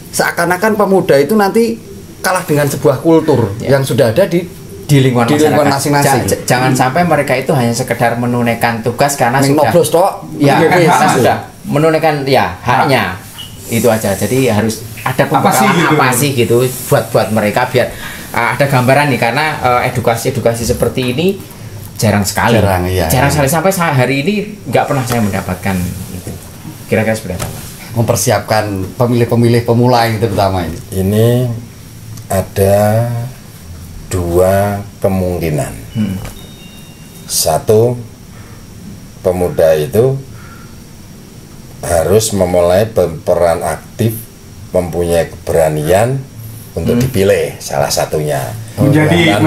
seakan-akan pemuda itu nanti kalah dengan sebuah kultur Ya. yang sudah ada di lingkungan di lingkungan masyarakat. masing-masing. Jangan sampai mereka itu hanya sekedar menunaikan tugas karena Ning sudah noblos tok. ya Iya, wis. karena sudah menunaikan ya haknya itu aja. Jadi harus ada pembekalan apa sih gitu buat mereka biar ada gambaran nih karena edukasi seperti ini jarang sekali. Jarang, sekali sampai hari ini nggak pernah saya mendapatkan itu. Kira-kira seperti apa? Mempersiapkan pemilih-pemilih pemula ini terutama ini. Ini ada dua kemungkinan. Satu, pemuda itu harus memulai berperan aktif, mempunyai keberanian untuk dipilih salah satunya. Menjadi yang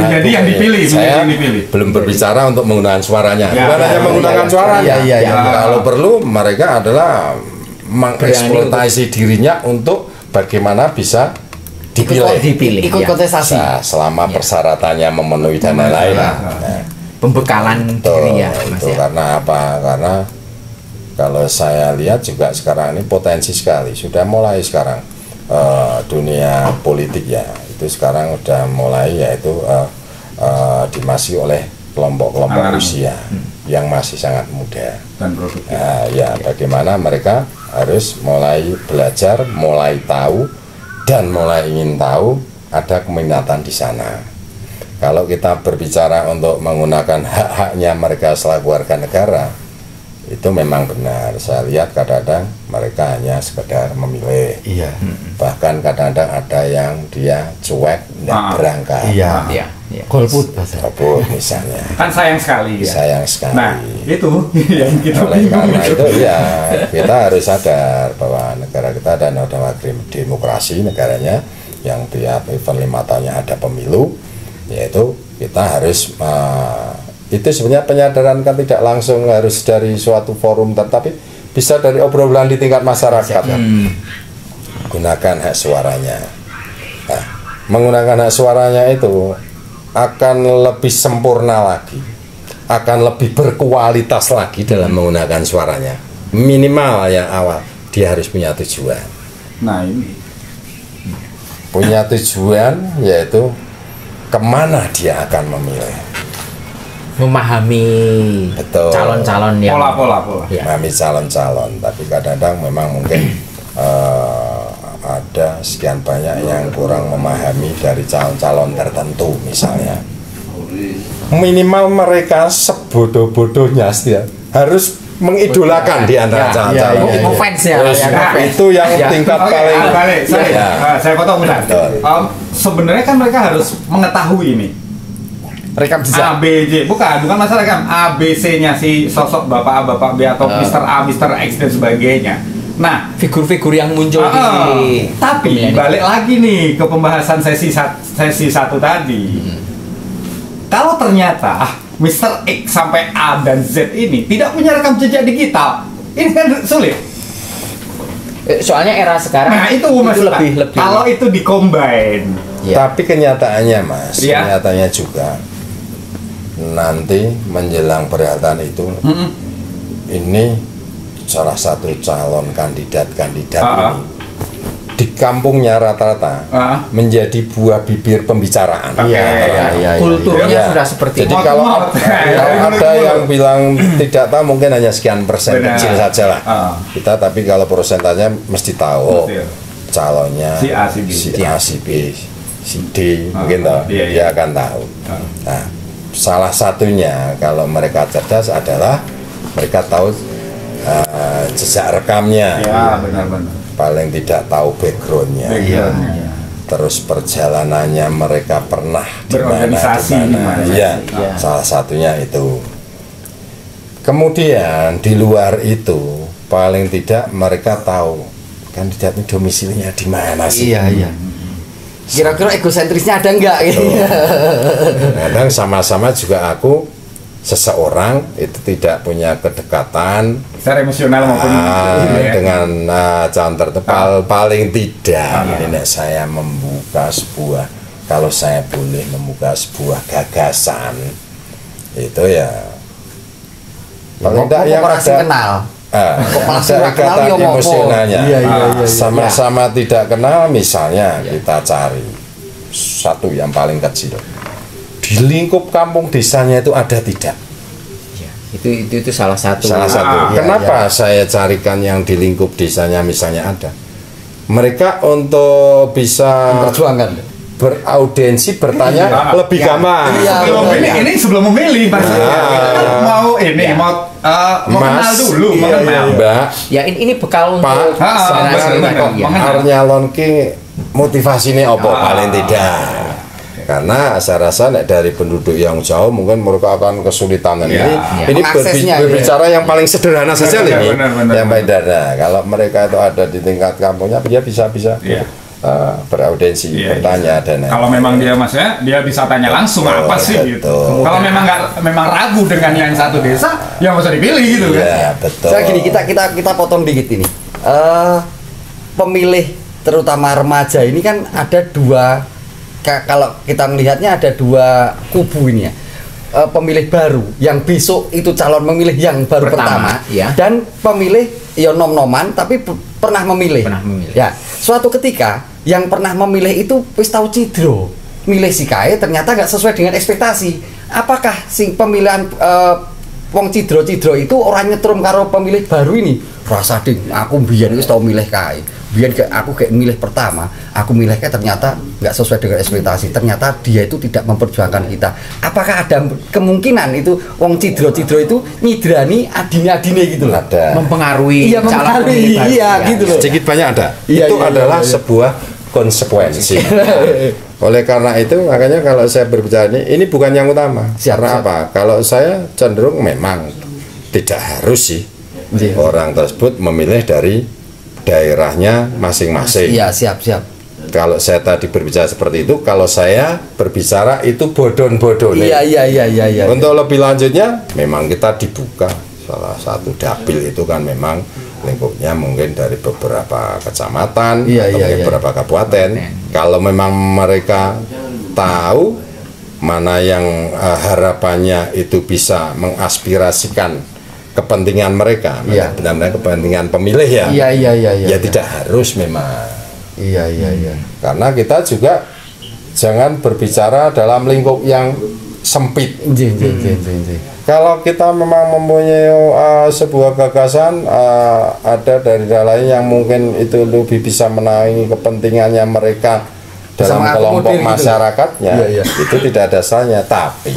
dipilih, Saya menjadi yang dipilih. belum berbicara untuk menggunakan suaranya. Ya, Bukan hanya ya, menggunakan ya, suaranya. ya, ya, ya. Kalau perlu mereka adalah mengeksploitasi dirinya untuk bagaimana bisa dipilih. Ikut ya. kontestasi. Nah, selama persyaratannya memenuhi dan lain-lain. Nah, Pembekalan betul, diri ya Mas itu ya. karena apa? Karena kalau saya lihat juga sekarang ini potensi sekali. Sudah mulai sekarang dunia politik ya. Itu sekarang sudah mulai yaitu dimasuki oleh kelompok-kelompok Anak-anak. usia yang masih sangat muda. Dan produktif. Nah, ya bagaimana mereka harus mulai belajar, mulai tahu dan mulai ingin tahu ada keminatan di sana. Kalau kita berbicara untuk menggunakan hak-haknya mereka selaku warga negara, itu memang benar. Saya lihat kadang-kadang mereka hanya sekedar memilih. Iya. Bahkan kadang-kadang ada yang dia cuek, tidak berangkat. Iya. Ya, ya. Golput bahasa. Golput misalnya. Kan sayang sekali ya. Sayang sekali. Nah, itu yang kita Oleh bingung karena itu. itu ya kita harus sadar bahwa negara kita ada negara demokrasi negaranya yang tiap event 5 tahunnya ada pemilu, yaitu kita harus itu sebenarnya penyadaran kan tidak langsung harus dari suatu forum, tetapi bisa dari obrolan di tingkat masyarakat. Gunakan hak suaranya. Nah, menggunakan hak suaranya itu akan lebih sempurna lagi, akan lebih berkualitas lagi dalam menggunakan suaranya. Minimal yang awal dia harus punya tujuan. Nah, ini Punya tujuan yaitu kemana dia akan memilih. Memahami Betul. calon-calon yang pola. ya. Memahami calon-calon, tapi kadang-kadang memang mungkin ada sekian banyak yang kurang memahami dari calon-calon tertentu misalnya. Minimal mereka sebodoh-bodohnya harus mengidolakan di antara calon-calon. iya, iya. Ngefans ya, Terus ya, ngefans. itu yang Ya. tingkat Oke, paling balik. Ya. Saya potong bentar. Betul. Sebenarnya kan mereka harus mengetahui ini. Rekam jejak. A, B, J, bukan masalah kan A, B, C-nya si sosok Bapak A, Bapak B atau Mr. A, Mr. X dan sebagainya. Nah, Figur-figur yang muncul di tapi pemilihan balik lagi nih ke pembahasan sesi satu tadi. Kalau ternyata Mr. X sampai A dan Z ini tidak punya rekam jejak digital, ini kan sulit. soalnya era sekarang Nah, itu Mas Pak. lebih Kalau itu di-combine. Ya. Tapi kenyataannya Mas, Iya. kenyataannya juga nanti menjelang perhelatan itu ini salah satu calon kandidat-kandidat Ah. ini di kampungnya rata-rata Ah. menjadi buah bibir pembicaraan. Oke. Iya. kulturnya Ya. sudah seperti Jadi itu. kalau Mau. ada yang bilang tidak tahu mungkin hanya sekian persen Benar. kecil saja lah. Ah. Kita tapi kalau persentasenya mesti tahu oh, Mesti. calonnya Si A, si B. si A, si B, si D mungkin toh iya, iya. dia akan tahu. Ah. Nah, salah satunya kalau mereka cerdas adalah mereka tahu jejak rekamnya. Ya, benar-benar. Paling tidak tahu backgroundnya. Backgroundnya. Terus perjalanannya mereka pernah di mana, Berorganisasi di mana. di mana. Iya, Iya. salah satunya itu. Kemudian di luar itu paling tidak mereka tahu kandidat ini domisilinya di mana sih? Iya. Kira-kira egosentrisnya ada enggak gitu. Kadang sama-sama juga aku seseorang itu tidak punya kedekatan Secara emosional maupun ya. dengan calon tertentu. Paling tidak ini saya membuka sebuah, kalau saya boleh membuka sebuah gagasan itu ya paling tidak yang ada kenal. ada ikatan emosionalnya. Sama-sama tidak kenal, misalnya kita cari satu yang paling kecil di lingkup kampung desanya itu ada tidak? Ya, itu salah satu. Kenapa saya carikan yang di lingkup desanya misalnya ada? Mereka untuk bisa Memperjuangkan. beraudiensi bertanya lebih gampang. Ini sebelum memilih pasti mau kenal dulu, mengenal. Mbak, Ya ini bekal untuk Pak, generasi benar, tadi, ya. mengenal. arep nyalon ki motivasinya apa paling tidak? Karena saya rasa nek dari penduduk yang jauh mungkin mereka akan kesulitan ini. Ini Aksesnya, berbicara yang paling sederhana saja Benar, ini. benar. Yang paling sederhana. Kalau mereka itu ada di tingkat kampungnya, dia bisa beraudiensi, bertanya dan kalau memang dia dia bisa tanya langsung apa sih gitu. Kalau memang ragu dengan yang satu desa, ya nggak usah dipilih gitu kan. ya betul. Saya gini, kita potong dikit ini. Pemilih terutama remaja ini kan ada dua, kalau kita melihatnya ada dua kubu ini ya. Pemilih baru yang besok itu calon memilih yang baru pertama ya. Dan pemilih ya nom-noman tapi pernah memilih. Ya, suatu ketika yang pernah memilih itu wis tau cidro milih si kae ternyata nggak sesuai dengan ekspektasi. Apakah si pemilihan wong cidro-cidro itu orang nyetrum karo pemilih baru ini? Rasa ding, aku biyen wis tau milih kae. Biyen aku kayak milih pertama, aku milih kae ternyata nggak sesuai dengan ekspektasi. Ternyata dia itu tidak memperjuangkan kita. Apakah ada kemungkinan itu wong cidro-cidro itu nyidrani adine-adine gitu loh? Ada. Mempengaruhi Iya, mempengaruhi. Iya, gitu loh. Sedikit banyak ada. Iya, Itu iya, adalah iya. sebuah konsekuensi. Oleh karena itu, makanya kalau saya berbicara ini bukan yang utama. Karena apa? Kalau saya cenderung memang tidak harus sih orang tersebut memilih dari daerahnya masing-masing. Iya, siap. Kalau saya tadi berbicara seperti itu, kalau saya berbicara itu bodon-bodon. Iya. Untuk lebih lanjutnya, memang kita dibuka salah satu dapil itu kan memang lingkupnya mungkin dari beberapa kecamatan atau mungkin beberapa kabupaten. Kalau memang mereka tahu mana yang harapannya itu bisa mengaspirasikan kepentingan mereka, benar-benar kepentingan pemilih ya. Ya tidak harus memang. Iya. Karena kita juga jangan berbicara dalam lingkup yang sempit. Kalau kita memang mempunyai sebuah gagasan, ada dari lain yang mungkin itu lebih bisa menaungi kepentingannya mereka dalam kelompok masyarakatnya, itu tidak ada salahnya. Tapi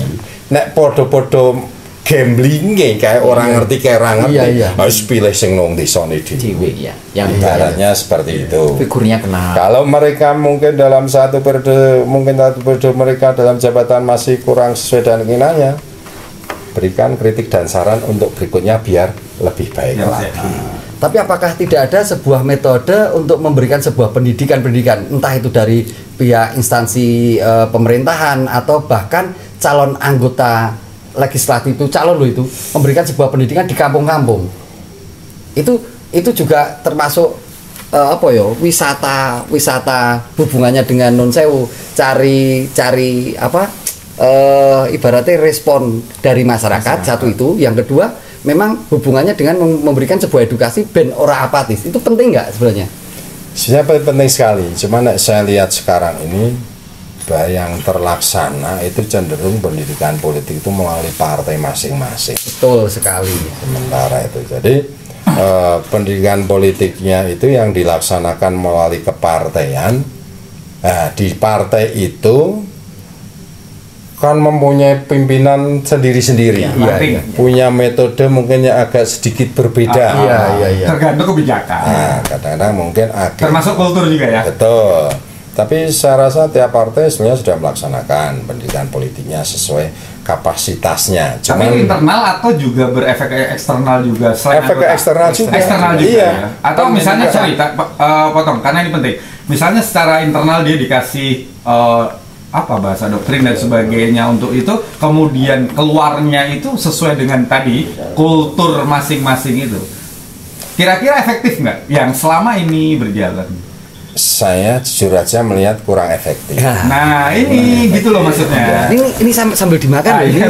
nek podo-podo gambling kayak orang ngerti kayak orang ngerti, harus pilih sing nong desone dhewe ya. Yang ibaratnya seperti itu. Figurnya kenal. Kalau mereka mungkin dalam satu periode mereka dalam jabatan masih kurang sesuai dengan keinginannya, berikan kritik dan saran untuk berikutnya biar lebih baik lagi. Tapi apakah tidak ada sebuah metode untuk memberikan sebuah pendidikan, entah itu dari pihak instansi pemerintahan atau bahkan calon anggota legislatif itu, calon lo itu memberikan sebuah pendidikan di kampung-kampung. Itu juga termasuk wisata hubungannya dengan non sewu, cari ibaratnya respon dari masyarakat. Satu itu, yang kedua memang hubungannya dengan memberikan sebuah edukasi ben ora apatis. Itu penting nggak sebenarnya? Sebenarnya penting sekali. Cuma saya lihat sekarang ini yang terlaksana itu cenderung pendidikan politik itu melalui partai masing-masing. Betul sekali. Sementara itu jadi pendidikan politiknya itu yang dilaksanakan melalui kepartaian. Nah, di partai itu kan mempunyai pimpinan sendiri-sendiri, punya metode mungkin yang agak sedikit berbeda. Tergantung kebijakan. Nah, kadang-kadang mungkin agak termasuk kultur juga ya. Betul. Tapi saya rasa tiap partai sebenarnya sudah melaksanakan pendidikan politiknya sesuai kapasitasnya. Tapi internal atau juga berefek ke eksternal juga selain Efek ke anggota? eksternal juga. Eksternal juga Iya. ya. Atau misalnya sorry, potong karena ini penting. Misalnya secara internal dia dikasih apa bahasa doktrin dan sebagainya untuk itu, kemudian keluarnya itu sesuai dengan tadi kultur masing-masing itu. Kira-kira efektif nggak yang selama ini berjalan? Saya jujur aja melihat kurang efektif. Nah ini gitu loh maksudnya. Ini sambil dimakan loh ini.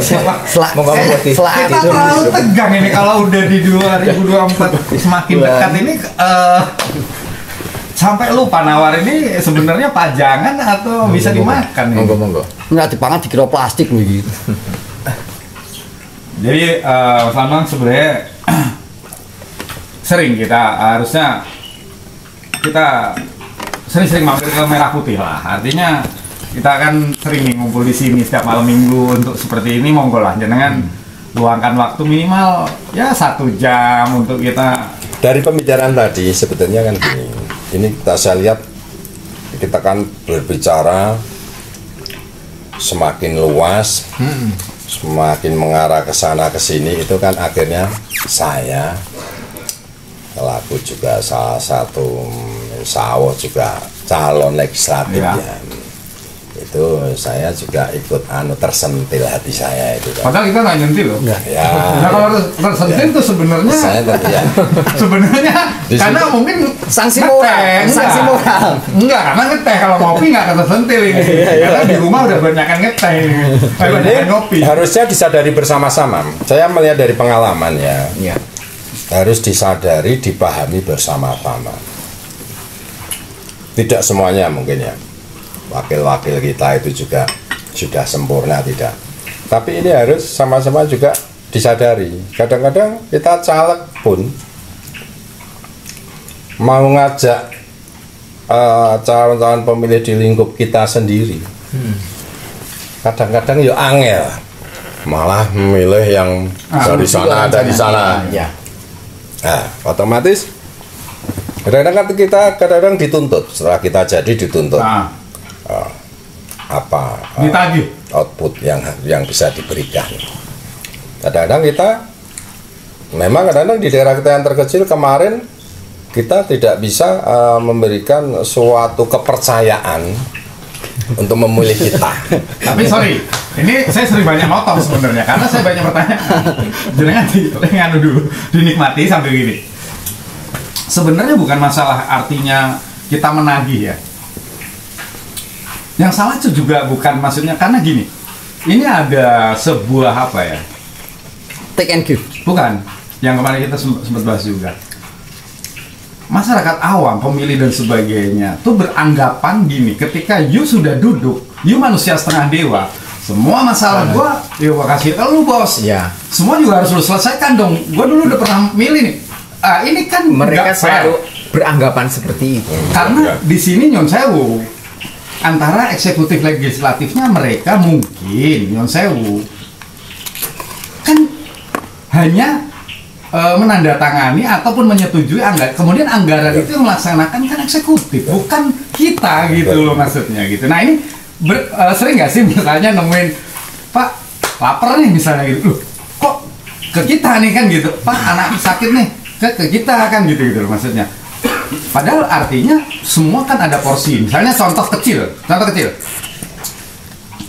Kita terlalu tegang ini kalau udah di 2024 semakin dekat ini sampai lupa nawar ini sebenarnya pajangan atau bisa dimakan nih. Monggo. Nggak dipangan dikira plastik begitu. Jadi selama sebenarnya sering kita sering mampir ke Merah Putih lah. Artinya kita kan sering nih ngumpul di sini setiap malam minggu untuk seperti ini. Monggo lah jangan luangkan waktu minimal ya 1 jam untuk kita. Dari pembicaraan tadi sebetulnya kan gini. Ini saya lihat kita kan berbicara semakin luas, semakin mengarah ke sana ke sini, itu kan akhirnya saya selaku juga salah satu sawo juga calon legislatif ya. Itu saya juga ikut tersentil hati saya itu kan. Padahal kita nggak nyentil loh. Ya. Nah kalau tersentil tuh sebenarnya Saya tadi ya. sebenarnya Di karena situ. mungkin Sanksi ngeteh. moral, sanksi Enggak. moral. Enggak, karena ngeteh kalau ngopi nggak ketersentil ini. Karena di rumah udah banyakan ngeteh ini. Banyakan ngopi. Harusnya disadari bersama-sama. Saya melihat dari pengalaman ya. Iya. Harus disadari, dipahami bersama-sama. Tidak semuanya mungkin ya. Wakil-wakil kita itu juga sudah sempurna, tidak. Tapi ini harus sama-sama juga disadari. Kadang-kadang kita caleg pun mau ngajak calon-calon pemilih di lingkup kita sendiri. Kadang-kadang ya angel. Malah memilih yang dari sana ada di sana. Ya. Nah, otomatis kadang-kadang kita dituntut. Setelah kita jadi dituntut. Nah, Apa ditagih. output yang bisa diberikan. Kadang-kadang kita memang kadang-kadang di daerah kita yang terkecil kemarin kita tidak bisa memberikan suatu kepercayaan untuk memilih kita. Tapi sorry, ini saya sering banyak motong sebenarnya karena saya banyak bertanya. Jangan dulu dinikmati sambil gini. Sebenarnya bukan masalah artinya kita menagih ya. Yang salah itu juga bukan maksudnya karena gini. Ini ada sebuah apa ya? Take and give. Bukan. Yang kemarin kita sempat bahas juga. Masyarakat awam, pemilih dan sebagainya tuh beranggapan gini, ketika you sudah duduk, you manusia setengah dewa, semua masalah gua, ya gua kasih ke lu bos. Ya. Semua juga harus lu selesaikan dong. Gua dulu udah pernah milih nih. Ini kan Mereka nggak fair. selalu beranggapan seperti itu. Karena di sini nyon sewu antara eksekutif legislatifnya mereka mungkin nyon sewu kan hanya menandatangani ataupun menyetujui anggaran, kemudian anggaran itu yang melaksanakan kan eksekutif, bukan kita gitu loh maksudnya gitu. Nah ini sering nggak sih misalnya nemuin Pak lapar nih misalnya gitu, loh kok ke kita nih kan gitu, Pak anak sakit nih ke kita kan gitu loh maksudnya. Padahal artinya semua kan ada porsi. Misalnya contoh kecil.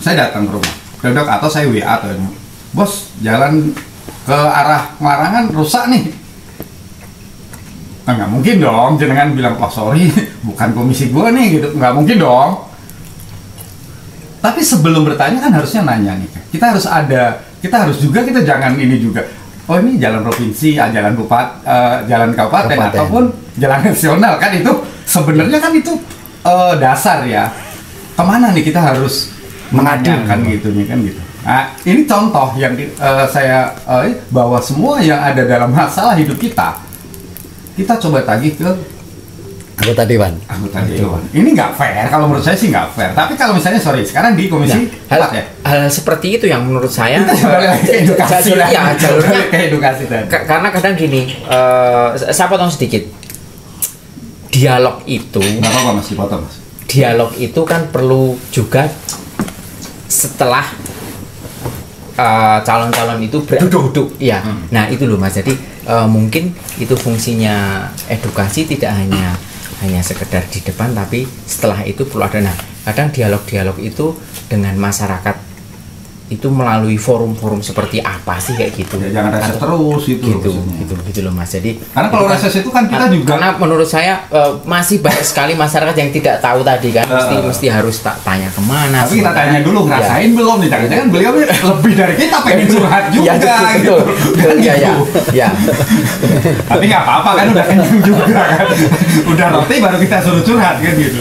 Saya datang ke rumah, duduk atau saya WA atau bos jalan ke arah Marangan rusak nih. Nah, nggak mungkin dong jenengan bilang oh sorry bukan komisi gua nih gitu, nggak mungkin dong. Tapi sebelum bertanya kan harusnya nanya nih, kita harus juga kita jangan ini juga. Oh ini jalan provinsi, jalan kabupaten ataupun jalan nasional kan itu sebenarnya kan itu dasar ya. Kemana nih kita harus mengadukan gitu nih kan gitu. Nah, ini contoh yang saya bahwa semua yang ada dalam masalah hidup kita coba tagih ke Anggota Dewan. anggota dewan. Ini nggak fair, kalau menurut saya sih nggak fair. Tapi kalau misalnya sekarang di komisi Nah, 4 ya. hal seperti itu yang menurut saya Kita balik ke edukasi lah. jalurnya Balik ke edukasi tadi. karena kadang gini, saya potong sedikit. Dialog itu, Nggak apa-apa mas, dipotong mas. dialog itu kan perlu juga setelah calon-calon itu duduk. Ya, nah itu loh Mas. Jadi mungkin itu fungsinya edukasi tidak hanya sekedar di depan, tapi setelah itu perlu ada. Nah, kadang dialog-dialog itu dengan masyarakat itu melalui forum-forum seperti apa sih kayak gitu? Ya, jangan reses terus gitu loh Mas. Jadi karena kalau reses itu kan kita juga, karena menurut saya masih banyak sekali masyarakat yang tidak tahu tadi kan, mesti harus tanya kemana. Tapi kita tanya dulu, ngerasain belum nih? Jangan beliau lebih dari kita pengen curhat juga gitu. Ya. Tapi nggak apa-apa kan, udah kenyang juga kan, udah roti baru kita suruh curhat kan gitu.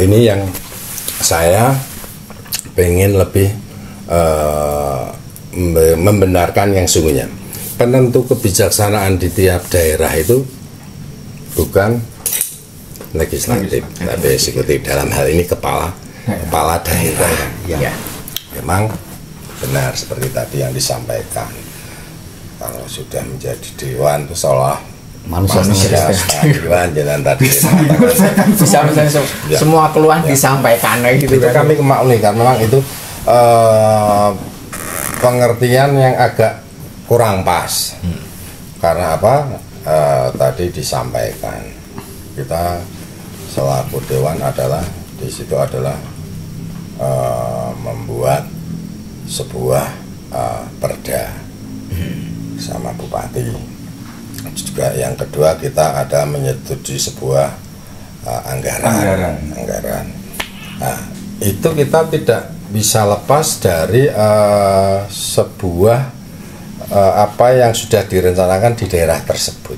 Ini yang saya pengen lebih membenarkan yang sungguhnya. Penentu kebijaksanaan di tiap daerah itu bukan legislatif, tapi eksekutif. Dalam hal ini kepala daerah. Ya. Memang benar seperti tadi yang disampaikan. Kalau sudah menjadi dewan itu seolah manusia jalan tadi bisa semua keluhan disampaikan gitu itu kan. Kami kemaklumi karena memang itu pengertian yang agak kurang pas. Karena apa? Tadi disampaikan kita selaku dewan adalah di situ adalah membuat sebuah perda sama bupati. Juga yang kedua kita ada menyetujui sebuah anggaran. Nah, itu kita tidak bisa lepas dari sebuah apa yang sudah direncanakan di daerah tersebut.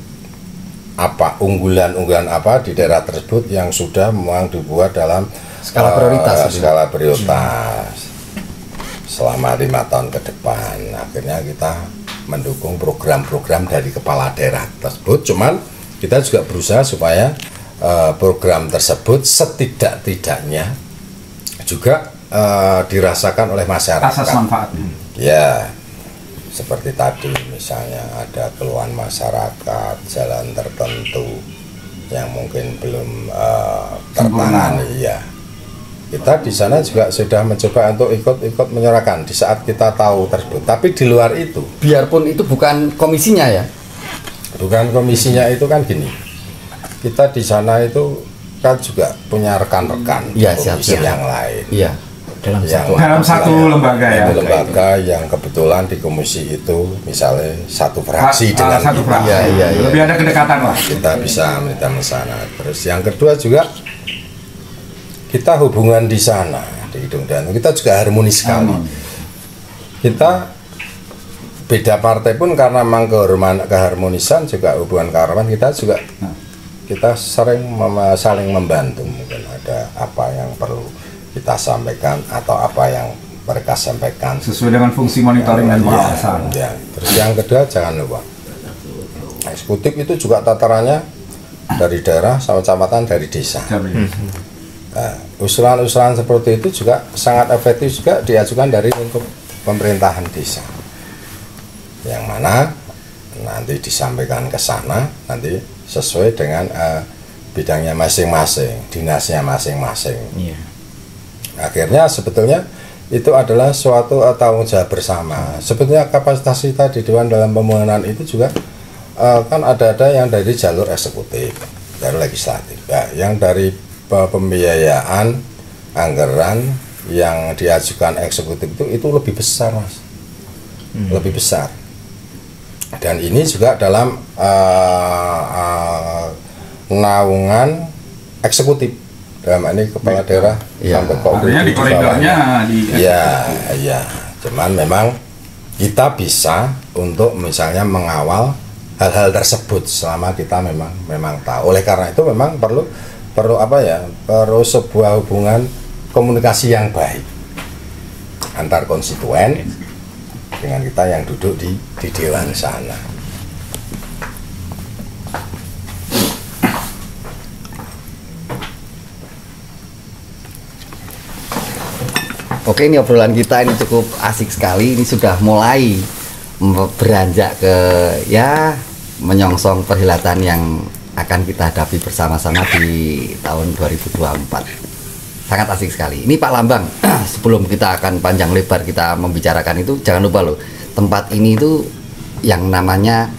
Apa unggulan apa di daerah tersebut yang sudah memang dibuat dalam skala prioritas selama 5 tahun ke depan. Akhirnya kita mendukung program-program dari kepala daerah tersebut. Cuman kita juga berusaha supaya program tersebut setidak-tidaknya juga dirasakan oleh masyarakat. Asas manfaatnya. Ya, seperti tadi misalnya ada keluhan masyarakat jalan tertentu yang mungkin belum tertangani. Ya, kita di sana juga sudah mencoba untuk ikut menyuarakan di saat kita tahu tersebut. Tapi di luar itu, biarpun itu bukan komisinya ya, bukan komisinya itu kan gini. Kita di sana itu kan juga punya rekan-rekan komisi yang lain. Iya. Dalam satu lembaga ya. Lembaga yang kebetulan di komisi itu misalnya satu fraksi dengan satu fraksi. Iya. Lebih ada kedekatan lah. Kita bisa minta ke sana. Terus yang kedua juga kita hubungan di sana di Hidung Danau kita juga harmonis sekali. Kita beda partai pun karena memang keharmonisan juga hubungan keharmonisan kita juga kita sering saling membantu. Mungkin ada apa yang perlu kita sampaikan atau apa yang mereka sampaikan sesuai dengan fungsi monitoring dan pengawasan. Ya. Terus yang kedua jangan lupa eksekutif itu juga tatarannya dari daerah sama kecamatan dari desa. Nah, usulan-usulan seperti itu juga sangat efektif juga diajukan dari lingkup pemerintahan desa, yang mana nanti disampaikan ke sana nanti sesuai dengan bidangnya masing-masing, dinasnya masing-masing. Akhirnya sebetulnya itu adalah suatu tanggung jawab bersama. Sebetulnya kapasitas kita di Dewan dalam pembangunan itu juga kan ada yang dari jalur eksekutif, dari legislatif, yang dari pembiayaan anggaran yang diajukan eksekutif itu lebih besar, Mas. Lebih besar. Dan ini juga dalam naungan eksekutif. Dalam ini kepala daerah sampai artinya di koridornya ya. Cuman memang kita bisa untuk misalnya mengawal hal-hal tersebut selama kita memang tahu. Oleh karena itu memang perlu sebuah hubungan komunikasi yang baik antar konstituen dengan kita yang duduk di dewan sana. oke, ini obrolan kita ini cukup asik sekali. Ini sudah mulai beranjak ke ya menyongsong perhelatan yang akan kita hadapi bersama-sama di tahun 2024. Sangat asik sekali. Ini Pak Lambang, sebelum kita akan panjang lebar kita membicarakan itu, jangan lupa loh, tempat ini itu yang namanya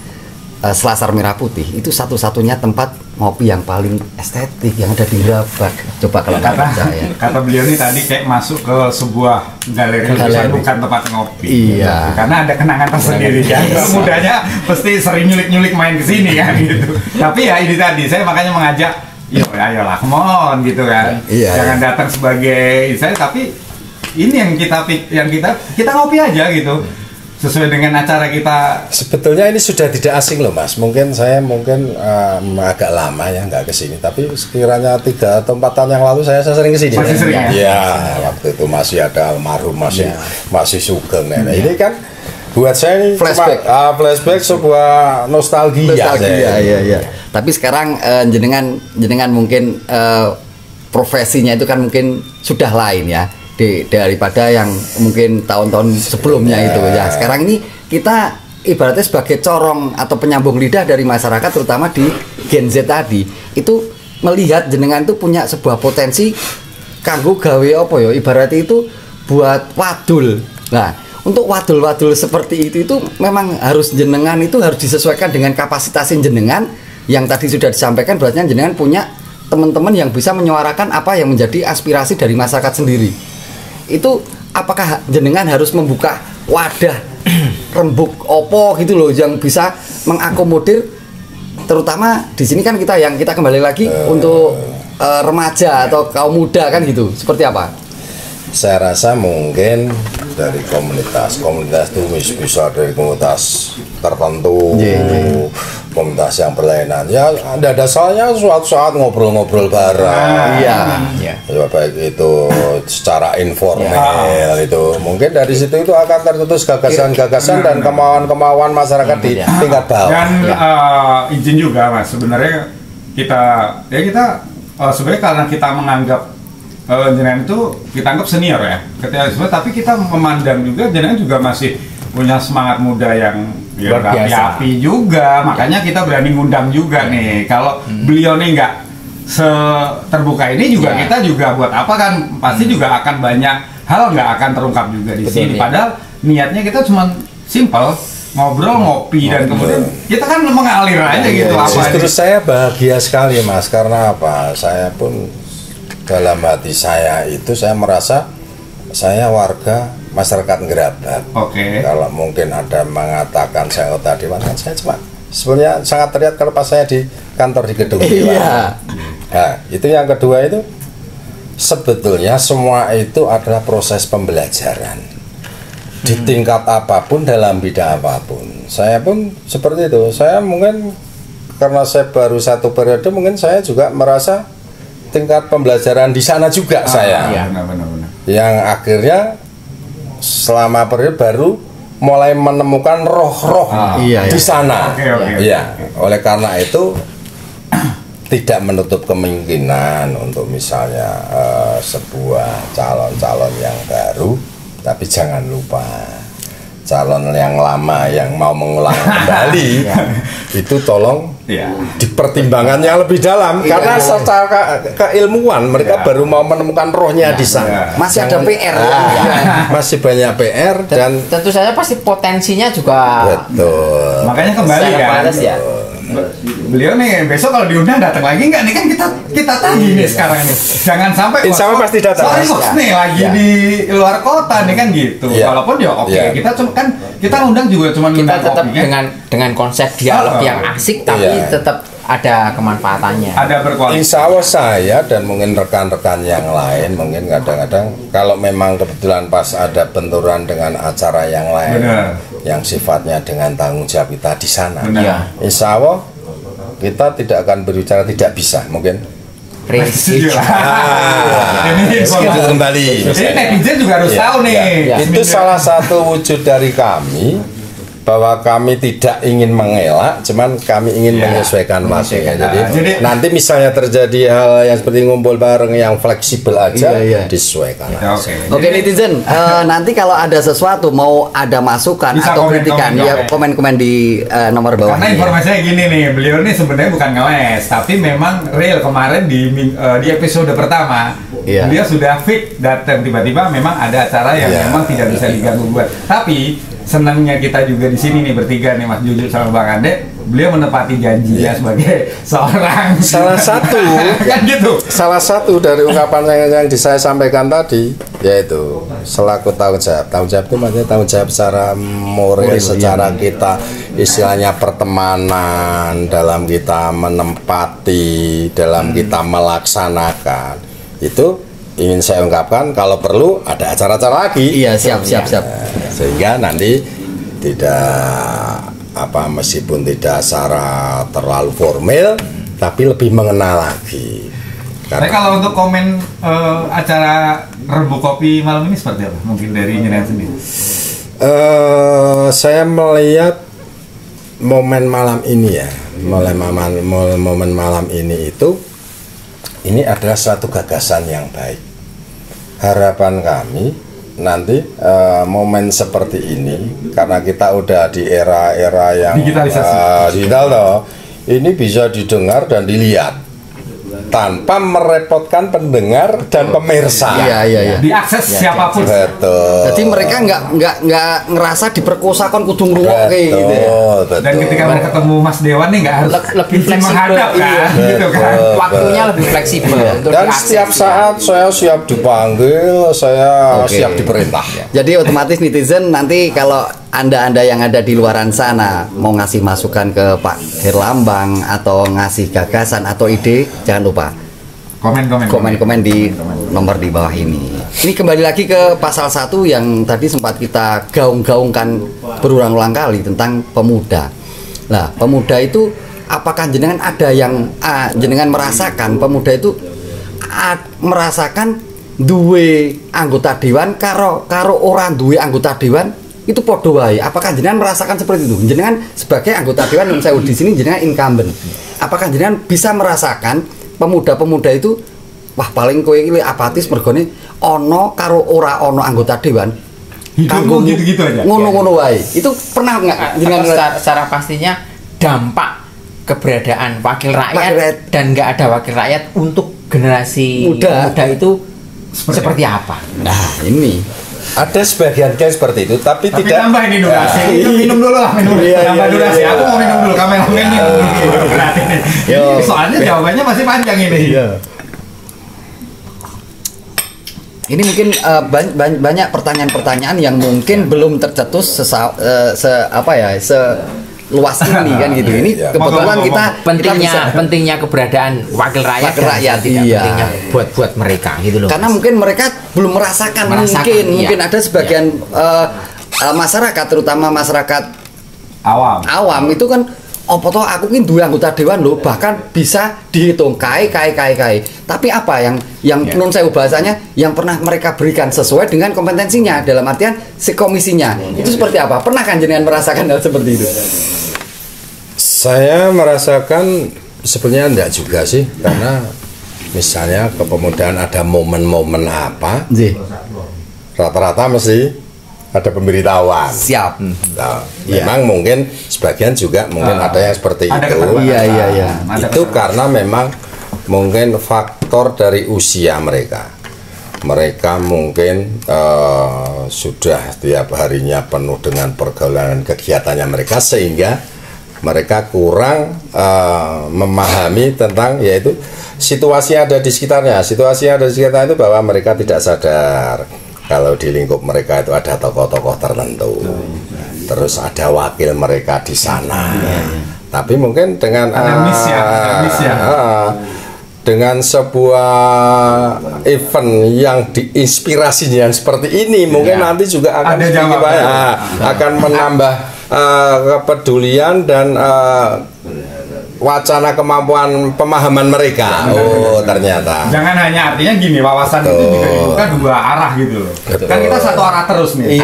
Selasar Merah Putih itu satu-satunya tempat ngopi yang paling estetik yang ada di Gerabak. Coba kalau nggak percaya. Kata beliau ini tadi kayak masuk ke sebuah galeri bukan tempat ngopi. Iya. Karena ada kenangan tersendiri kan. Mudanya pasti sering nyulik-nyulik main ke sini kan gitu. Tapi ya ini tadi saya makanya mengajak, yuk ayolah, come on gitu kan. Iya, Jangan datang sebagai saya, tapi ini yang kita ngopi aja gitu. Sesuai dengan acara kita. Sebetulnya ini sudah tidak asing loh Mas. Mungkin saya agak lama ya nggak kesini. Tapi sekiranya 3 atau 4 tahun yang lalu saya sering kesini. Masih sering ya? Iya, waktu itu masih ada almarhum, masih Sugeng. Nah, ini kan buat saya ini Flashback. Flashback sebuah nostalgia. Iya. Tapi sekarang jenengan mungkin profesinya itu kan mungkin sudah lain ya. Daripada yang mungkin tahun-tahun sebelumnya itu ya. Sekarang ini kita ibaratnya sebagai corong atau penyambung lidah dari masyarakat, terutama di Gen Z tadi, itu melihat jenengan itu punya sebuah potensi kanggo gawe apa ya, ibaratnya itu buat wadul. Nah, untuk wadul-wadul seperti itu memang harus jenengan itu harus disesuaikan dengan kapasitas jenengan yang tadi sudah disampaikan, berarti jenengan punya teman-teman yang bisa menyuarakan apa yang menjadi aspirasi dari masyarakat sendiri. Itu apakah jenengan harus membuka wadah rembuk opo gitu loh yang bisa mengakomodir, terutama di sini kan kita kembali lagi untuk remaja atau kaum muda kan gitu, seperti apa? Saya rasa mungkin dari komunitas itu bisa dari komunitas tertentu, komunitas yang berlainan. Ya, ada dasarnya suatu saat ngobrol-ngobrol bareng. Iya. Ya, baik itu secara informal itu. Mungkin dari situ itu akan tercetus gagasan-gagasan dan kemauan-kemauan masyarakat di tingkat bawah. Dan izin juga Mas, sebenarnya kita sebenarnya karena kita menganggap jenengan itu kita anggap senior ya, tapi kita memandang juga jenengan juga masih punya semangat muda yang berapi-api juga, makanya kita berani ngundang juga nih. Kalau beliau nih nggak terbuka ini juga, kita juga buat apa kan, pasti juga akan banyak hal nggak akan terungkap juga di sini. Padahal niatnya kita cuma simpel ngobrol, ngopi, dan kemudian kita kan mengalir aja gitu. Justru saya bahagia sekali Mas, karena apa? Saya pun dalam hati saya itu saya merasa saya warga masyarakat Gerabak. Kalau mungkin ada mengatakan saya anggota dewan, kan saya cuma sebenarnya sangat terlihat kalau pas saya di kantor di gedung dewan. Nah, itu yang kedua itu sebetulnya semua itu adalah proses pembelajaran di tingkat apapun dalam bidang apapun. Saya pun seperti itu. Saya mungkin karena saya baru 1 periode, mungkin saya juga merasa tingkat pembelajaran di sana juga saya. Benar. Yang akhirnya selama periode baru mulai menemukan roh-roh di sana. Oleh karena itu tidak menutup kemungkinan untuk misalnya sebuah calon-calon yang baru, tapi jangan lupa calon yang lama yang mau mengulang kembali itu tolong dipertimbangkan yang lebih dalam, karena secara keilmuan mereka baru mau menemukan rohnya di sana. Masih ada PR. Masih banyak PR dan tentu saja pasti potensinya juga. Betul. Makanya kembali kan. Beliau nih besok kalau diundang datang lagi nggak nih, kan kita tagih nih sekarang nih. Jangan sampai insya Allah pasti datang. Nih lagi di luar kota nih kan gitu. Walaupun kita cuma kan kita undang juga cuma kita tetap dengan konsep dialog yang asik, tapi tetap ada kemanfaatannya. Ada berkualitas. Insya Allah saya dan mungkin rekan-rekan yang lain mungkin kadang-kadang kalau memang kebetulan pas ada benturan dengan acara yang lain yang sifatnya dengan tanggung jawab kita di sana, insya Allah kita tidak akan berbicara tidak bisa mungkin. Prinsip. Ini kembali. Jadi netizen juga harus tahu nih. Itu salah satu wujud dari kami bahwa kami tidak ingin mengelak, cuman kami ingin menyesuaikan waktu ya. Jadi nanti misalnya terjadi hal yang seperti ngumpul bareng yang fleksibel aja, disesuaikan. Oke netizen, nanti kalau ada sesuatu mau ada masukan Bisa atau komen, kritikan ya komen-komen di nomor bawah Karena ini. informasinya gini nih, beliau ini sebenarnya bukan ngeles, tapi memang real kemarin di episode pertama beliau sudah fix datang, tiba-tiba memang ada acara yang memang tidak bisa diganggu buat. Tapi senangnya kita juga di sini nih bertiga nih Mas Juju sama Bang Ade, beliau menepati janjinya sebagai seorang Salah satu kan gitu. Salah satu dari ungkapan yang saya sampaikan tadi yaitu selaku tanggung jawab itu maksudnya tanggung jawab secara moral, secara kita istilahnya pertemanan, dalam kita menempati, dalam kita melaksanakan itu ingin saya ungkapkan kalau perlu ada acara-acara lagi. Iya siap. Sehingga nanti tidak meskipun tidak secara terlalu formal tapi lebih mengenal lagi. Tapi kalau untuk komen acara Rembu Kopi malam ini seperti apa? Mungkin dari Nyenan sendiri. Saya melihat momen malam ini ya, momen malam ini itu ini adalah suatu gagasan yang baik. Harapan kami nanti momen seperti ini karena kita udah di era-era yang digital loh, ini bisa didengar dan dilihat tanpa merepotkan pendengar dan pemirsa. Iya. Diakses siapapun. Betul. Jadi mereka nggak ngerasa diperkosa kon kudu ngrungok kayak gitu ya. Dan ketika mereka ketemu Mas Dewan nih nggak harus lebih fleksibel, menghadap kan, gitu kan. Waktunya lebih fleksibel untuk Dan diakses, setiap saat saya siap dipanggil, saya siap diperintah. Jadi otomatis netizen nanti kalau Anda yang ada di luaran sana mau ngasih masukan ke Pak Herlambang atau ngasih gagasan atau ide, jangan lupa komen di nomor di bawah ini. Ini kembali lagi ke pasal 1 yang tadi sempat kita gaung-gaungkan berulang-ulang kali tentang pemuda. Nah, pemuda itu apakah jenengan ada yang jenengan merasakan pemuda itu merasakan duwe anggota dewan karo orang duwe anggota dewan itu podo wae. Apakah jenengan merasakan seperti itu? Jenengan sebagai anggota dewan yang saya di sini jenengan incumbent. Apakah jenengan bisa merasakan pemuda-pemuda itu wah paling kowe iki apatis mergone ono karo ora ono anggota dewan hidupmu gitu-gitu aja. Ngono-ngono wae. Itu pernah enggak jenengan secara pastinya dampak keberadaan wakil rakyat dan nggak ada wakil rakyat untuk generasi muda itu seperti apa? Nah, ini Ada sebagian case seperti itu, tapi tidak. Tambah ini durasi. Minum dulu lah, tambah durasi. Aku mau minum dulu, kameramen ini. Soalnya jawabannya masih panjang ini. Ini mungkin banyak pertanyaan-pertanyaan yang mungkin belum tercetus luas ini kan gitu. Ini kebetulan kita pentingnya keberadaan wakil rakyat pentingnya buat mereka gitu loh. Karena mungkin mereka belum merasakan mungkin ada sebagian masyarakat, terutama masyarakat awam itu kan apa toh aku ini dua anggota dewan loh, bahkan bisa dihitung kai. Tapi apa yang non saya bahasanya yang pernah mereka berikan sesuai dengan kompetensinya, dalam artian si komisinya itu seperti apa? Pernah kan jenengan merasakan hal seperti itu? Saya merasakan sebenarnya enggak juga sih, karena misalnya kepemudaan ada momen-momen apa, rata-rata mesti ada pemberitahuan. Siap. Nah, memang mungkin sebagian juga mungkin ada yang seperti itu. Iya. Itu karena memang mungkin faktor dari usia mereka. Mereka mungkin sudah tiap harinya penuh dengan pergaulan dan kegiatannya mereka, sehingga mereka kurang memahami tentang yaitu situasi yang ada di sekitarnya. Situasi yang ada di sekitar itu bahwa mereka tidak sadar kalau di lingkup mereka itu ada tokoh-tokoh tertentu, terus ada wakil mereka di sana. Tapi mungkin dengan dengan sebuah event yang diinspirasinya seperti ini, mungkin nanti juga akan akan menambah kepedulian dan wacana kemampuan pemahaman mereka. Ternyata jangan hanya artinya gini, wawasan itu juga dibuka dua arah gitu loh. Kan kita satu arah terus nih.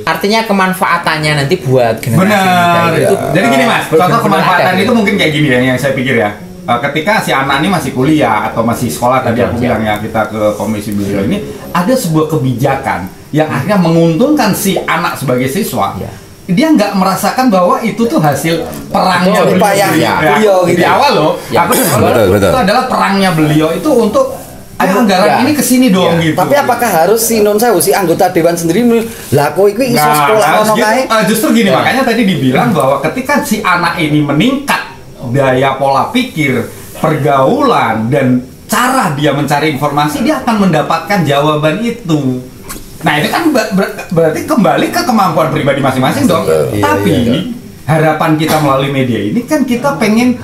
artinya kemanfaatannya nanti buat generasi muda Benar. itu Jadi gini Mas, contoh benar-benar kemanfaatan ada, itu mungkin kayak gini ya yang saya pikir ya. Ketika si anak ini masih kuliah atau masih sekolah tadi aku bilang ya, kita ke komisi beliau ini ada sebuah kebijakan yang akhirnya menguntungkan si anak sebagai siswa. Ya. Dia nggak merasakan bahwa itu tuh hasil perangnya Betul, payah beliau gitu. Di awal loh, Ya. aku Betul. itu adalah perangnya beliau itu untuk ayo anggaran Ya. ini kesini dong gitu. Tapi apakah harus si non sewu si anggota dewan sendiri lah kok iku iso sekolah ono kae? Justru gini, makanya tadi dibilang bahwa ketika si anak ini meningkat daya pola pikir, pergaulan, dan cara dia mencari informasi, dia akan mendapatkan jawaban itu. Nah itu kan berarti kembali ke kemampuan pribadi masing-masing dong. Betul. Tapi Iya. harapan kita melalui media ini kan kita pengen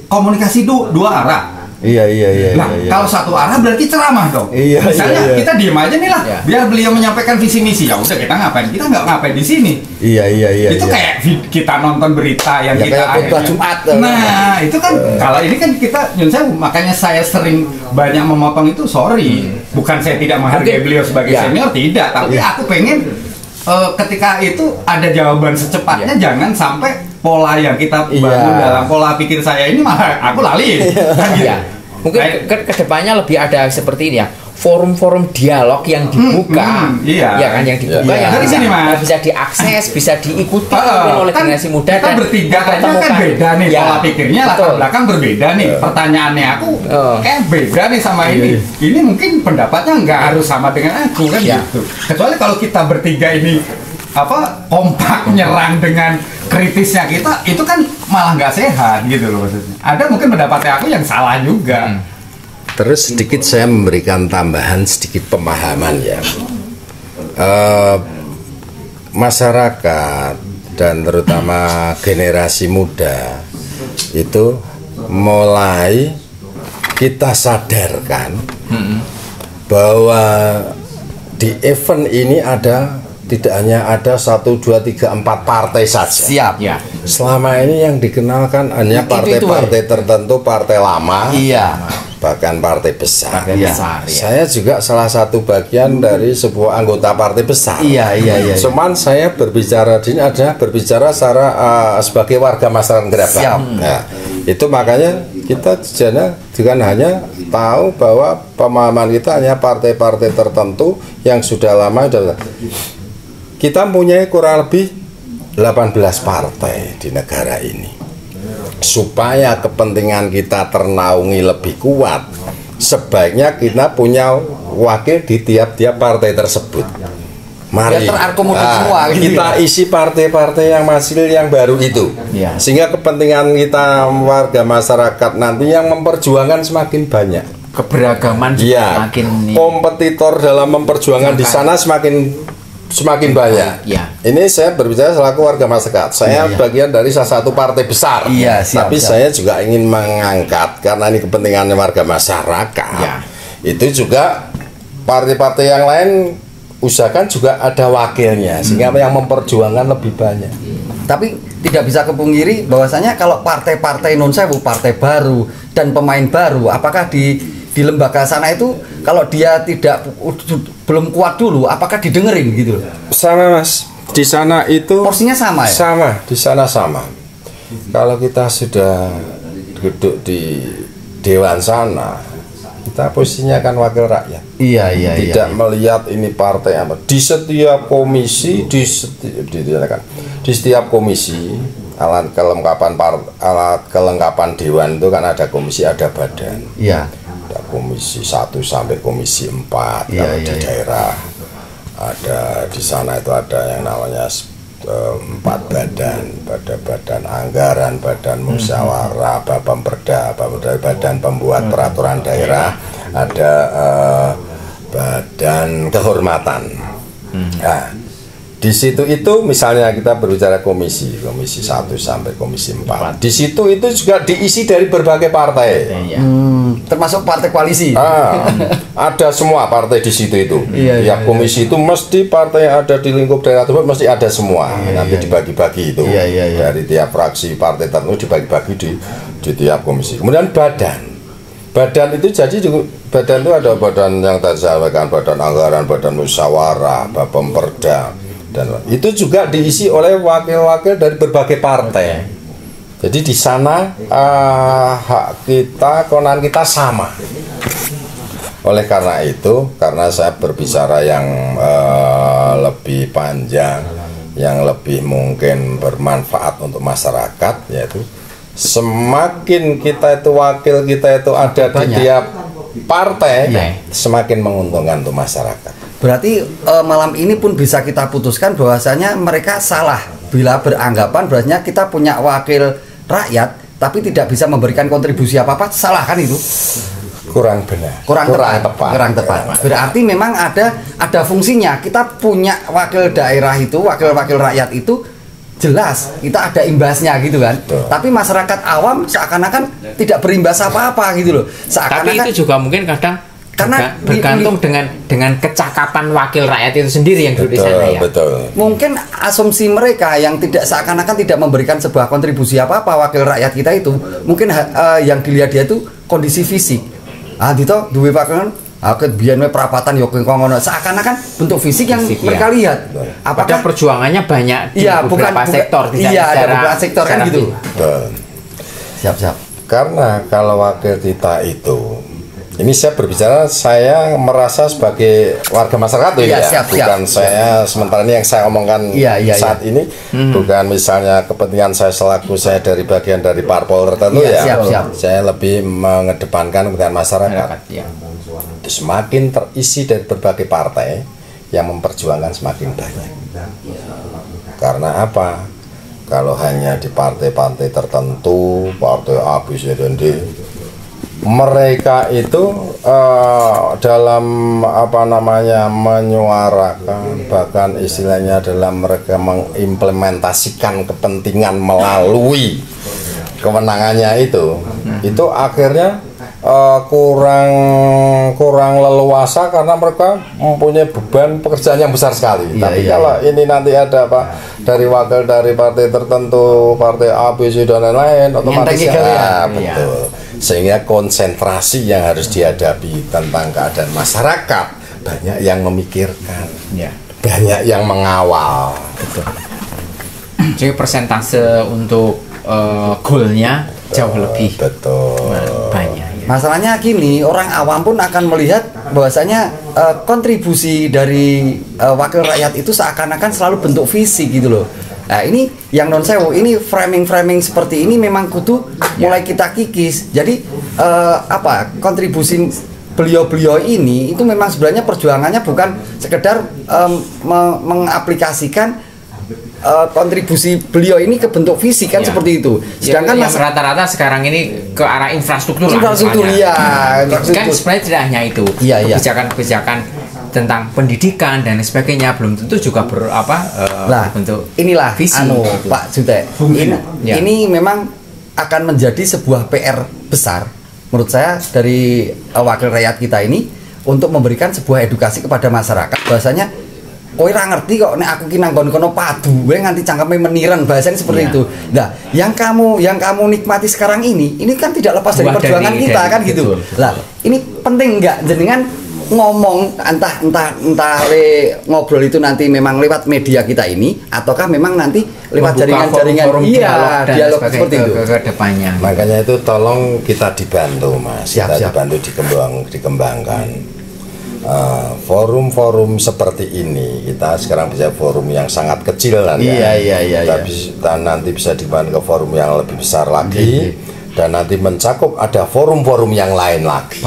komunikasi dua arah. Iya. Nah, kalau satu arah berarti ceramah dong. Iya, Misalnya iya. kita diem aja nih lah, Iya. biar beliau menyampaikan visi misi. Ya udah kita ngapain? Kita nggak ngapain di sini. Iya. Itu kayak kita nonton berita yang Ya, kita kayak khotbah Jumat. Nah, itu kan kalau ini kan kita Yun Sewu, makanya saya sering banyak memotong itu, sorry. Bukan saya tidak menghargai Mungkin- beliau sebagai ya. senior, tidak, tapi aku pengen ketika itu ada jawaban secepatnya, jangan sampai pola yang kita bangun Iya. dalam pola pikir saya ini malah aku lalin. Kan gitu. Ya. Mungkin Baik. kedepannya lebih ada seperti ini ya, forum-forum dialog yang dibuka, iya. ya kan, yang dibuka Iya. yang Jadi bisa, gini, Mas. bisa diakses, bisa diikuti Oh, oleh kan generasi muda kita bertiga aja kan mempertemukan. beda nih Ya, pola pikirnya, latar betul. belakang berbeda nih. Pertanyaannya aku kayak beda nih sama ini. Ini mungkin pendapatnya nggak harus sama dengan aku kan Ya. gitu. Kecuali kalau kita bertiga ini kompak nyerang dengan kritisnya kita, itu kan malah nggak sehat gitu loh maksudnya. Ada mungkin pendapatnya aku yang salah juga. Terus sedikit saya memberikan tambahan sedikit pemahaman ya. Masyarakat dan terutama generasi muda itu mulai kita sadarkan bahwa di event ini tidak hanya ada 1, 2, 3, 4 partai saja. Siap. Ya. Selama ini yang dikenalkan hanya partai-partai tertentu, partai lama, Iya. bahkan partai besar. Partai Iya. besar, ya. Saya juga salah satu bagian dari sebuah anggota partai besar. Iya. Cuman saya berbicara di sini adalah berbicara secara sebagai warga masyarakat Gerabak. Siap. Nah, itu makanya kita jangan hanya tahu bahwa pemahaman kita hanya partai-partai tertentu yang sudah lama. Kita punya kurang lebih 18 partai di negara ini. Supaya kepentingan kita ternaungi lebih kuat, sebaiknya kita punya wakil di tiap-tiap partai tersebut. Mari Biar terakomodir semua, gitu kita ya. isi partai-partai yang masih yang baru itu, Ya. sehingga kepentingan kita warga masyarakat nanti yang memperjuangkan semakin banyak. Keberagaman juga Iya, makin kompetitor dalam memperjuangkan di sana semakin banyak. Ya. Ini saya berbicara selaku warga masyarakat. Saya bagian dari salah satu partai besar. Iya, siap, Tapi siap. saya juga ingin mengangkat karena ini kepentingan warga masyarakat. Ya. Itu juga partai-partai yang lain usahakan juga ada wakilnya sehingga yang memperjuangkan lebih banyak. Tapi tidak bisa kepungkiri bahwasanya kalau partai-partai non sewu, partai baru dan pemain baru, apakah di lembaga sana itu kalau dia belum kuat dulu, apakah didengerin gitu? Sama Mas, di sana itu Porsinya sama ya? sama, di sana sama. Kalau kita sudah duduk di dewan sana, kita posisinya kan wakil rakyat. Iya. Tidak melihat ini partai apa. Di setiap komisi, di setiap komisi alat kelengkapan dewan itu kan ada komisi, ada badan. Iya. Ada komisi 1 sampai komisi 4. Iya, Kalau iya, di iya. daerah ada di sana itu ada yang namanya 4 badan anggaran, badan musyawarah, Bapemperda, badan pembuat peraturan daerah, ada badan kehormatan. Nah, di situ itu misalnya kita berbicara komisi 1 sampai komisi 4. Di situ itu juga diisi dari berbagai partai. Ya. Termasuk partai koalisi. Ada semua partai di situ itu. Iya, Tiap komisi itu mesti partai yang ada di lingkup daerah tersebut mesti ada semua. Nanti dibagi-bagi itu. Iya. Dari tiap fraksi partai tertentu dibagi-bagi di tiap komisi. Kemudian badan. Badan itu jadi badan itu ada badan yang tadi saya sampaikan, badan anggaran, badan musyawarah, Bapemperda, Dan itu juga diisi oleh wakil-wakil dari berbagai partai. Jadi di sana hak kita, kewenangan kita sama. Oleh karena itu, karena saya berbicara yang lebih panjang, yang lebih mungkin bermanfaat untuk masyarakat, yaitu semakin kita itu wakil kita itu ada di tiap partai, semakin menguntungkan untuk masyarakat. Berarti malam ini pun bisa kita putuskan bahwasanya mereka salah bila beranggapan bahwasanya kita punya wakil rakyat tapi tidak bisa memberikan kontribusi apa-apa, salah kan itu? Kurang benar. Kurang tepat. Berarti memang ada fungsinya. Kita punya wakil daerah itu, wakil-wakil rakyat itu jelas kita ada imbasnya gitu kan. Betul. Tapi masyarakat awam seakan-akan tidak berimbas apa-apa gitu loh. Tapi itu juga mungkin kadang karena bergantung dengan kecakapan wakil rakyat itu sendiri yang duduk di sana ya. Betul. Mungkin asumsi mereka yang tidak seakan-akan tidak memberikan sebuah kontribusi apa-apa wakil rakyat kita itu, mungkin yang dilihat dia itu kondisi fisik. Dito duwe pakean ket biyen we perapatan yo ngono. Seakan-akan bentuk fisik yang mereka lihat. Apakah perjuangannya banyak di beberapa sektor tidak ada beberapa sektor kan gitu. Siap. Karena kalau wakil kita itu, ini saya berbicara, saya merasa sebagai warga masyarakat tuh bukan saya sementara ini yang saya omongkan saat ini bukan misalnya kepentingan saya selaku saya dari bagian dari parpol tertentu saya lebih mengedepankan kepentingan masyarakat. Semakin terisi dari berbagai partai yang memperjuangkan semakin banyak. Karena apa? Kalau hanya di partai-partai tertentu, partai A, B, C, dan D, mereka itu dalam menyuarakan, bahkan istilahnya dalam mereka mengimplementasikan kepentingan melalui kewenangannya itu akhirnya kurang leluasa karena mereka mempunyai beban pekerjaan yang besar sekali. Tapi kalau ini nanti ada dari wakil dari partai tertentu, partai A, B, C dan lain-lain, otomatis betul. Sehingga konsentrasi yang harus dihadapi tentang keadaan masyarakat banyak yang memikirkan, banyak yang mengawal. Betul. Jadi persentase untuk goalnya jauh lebih banyak. Masalahnya gini, orang awam pun akan melihat bahwasanya kontribusi dari wakil rakyat itu seakan-akan selalu bentuk fisik gitu loh. Nah ini yang non sewu, ini framing seperti ini memang kudu mulai kita kikis. Jadi kontribusi beliau-beliau ini itu memang sebenarnya perjuangannya bukan sekedar mengaplikasikan kontribusi beliau ini ke bentuk fisik kan seperti itu. Sedangkan yang rata-rata sekarang ini ke arah infrastruktur kan sebenarnya tidak hanya itu. Kebijakan-kebijakan tentang pendidikan dan sebagainya belum tentu juga bentuk inilah visi gitu. Pak Jute. Ini memang akan menjadi sebuah PR besar menurut saya dari wakil rakyat kita ini untuk memberikan sebuah edukasi kepada masyarakat bahwasanya kowe ora ngerti kok nek aku ki nang kono padu kowe nganti cangkeme meniran bahasanya seperti itu. Nah, yang kamu nikmati sekarang ini kan tidak lepas dari perjuangan kita kan gitu. Lah, ini penting enggak jenengan ngomong entah ngobrol itu nanti memang lewat media kita ini ataukah memang nanti lewat jaringan-jaringan dialog seperti itu ke depannya. Makanya itu tolong kita dibantu Mas. Dibantu dikembangkan. Forum-forum seperti ini kita sekarang bisa forum yang sangat kecil kan dan nanti bisa dibangun ke forum yang lebih besar lagi dan nanti mencakup ada forum-forum yang lain lagi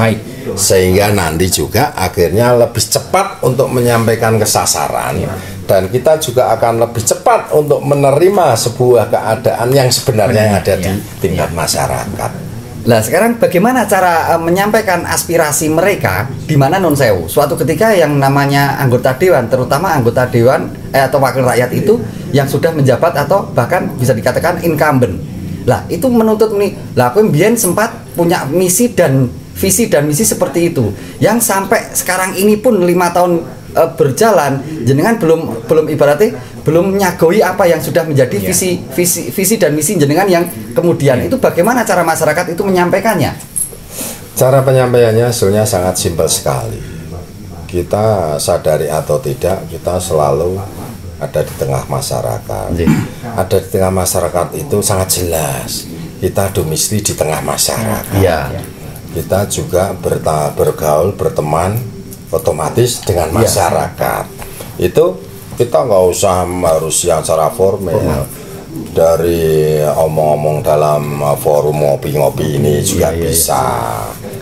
sehingga nanti juga akhirnya lebih cepat untuk menyampaikan ke sasaran dan kita juga akan lebih cepat untuk menerima sebuah keadaan yang sebenarnya ada di tingkat masyarakat. Nah sekarang bagaimana cara menyampaikan aspirasi mereka di mana non sewu suatu ketika yang namanya anggota dewan terutama anggota dewan atau wakil rakyat itu yang sudah menjabat atau bahkan bisa dikatakan incumbent. Lah itu menuntut nih lah aku mbien sempat punya misi dan visi dan misi seperti itu yang sampai sekarang ini pun 5 tahun berjalan jenengan belum ibaratnya belum nyagoi apa yang sudah menjadi visi dan misi jenengan yang kemudian itu bagaimana cara masyarakat itu menyampaikannya? Cara penyampaiannya sebenarnya sangat simpel sekali. Kita sadari atau tidak kita selalu ada di tengah masyarakat. Iya. Ada di tengah masyarakat itu sangat jelas. Kita domisili di tengah masyarakat. Iya. Kita juga bergaul, berteman otomatis dengan masyarakat. Itu kita nggak usah harus yang secara formal. Dari omong-omong dalam forum ngopi-ngopi ini juga bisa.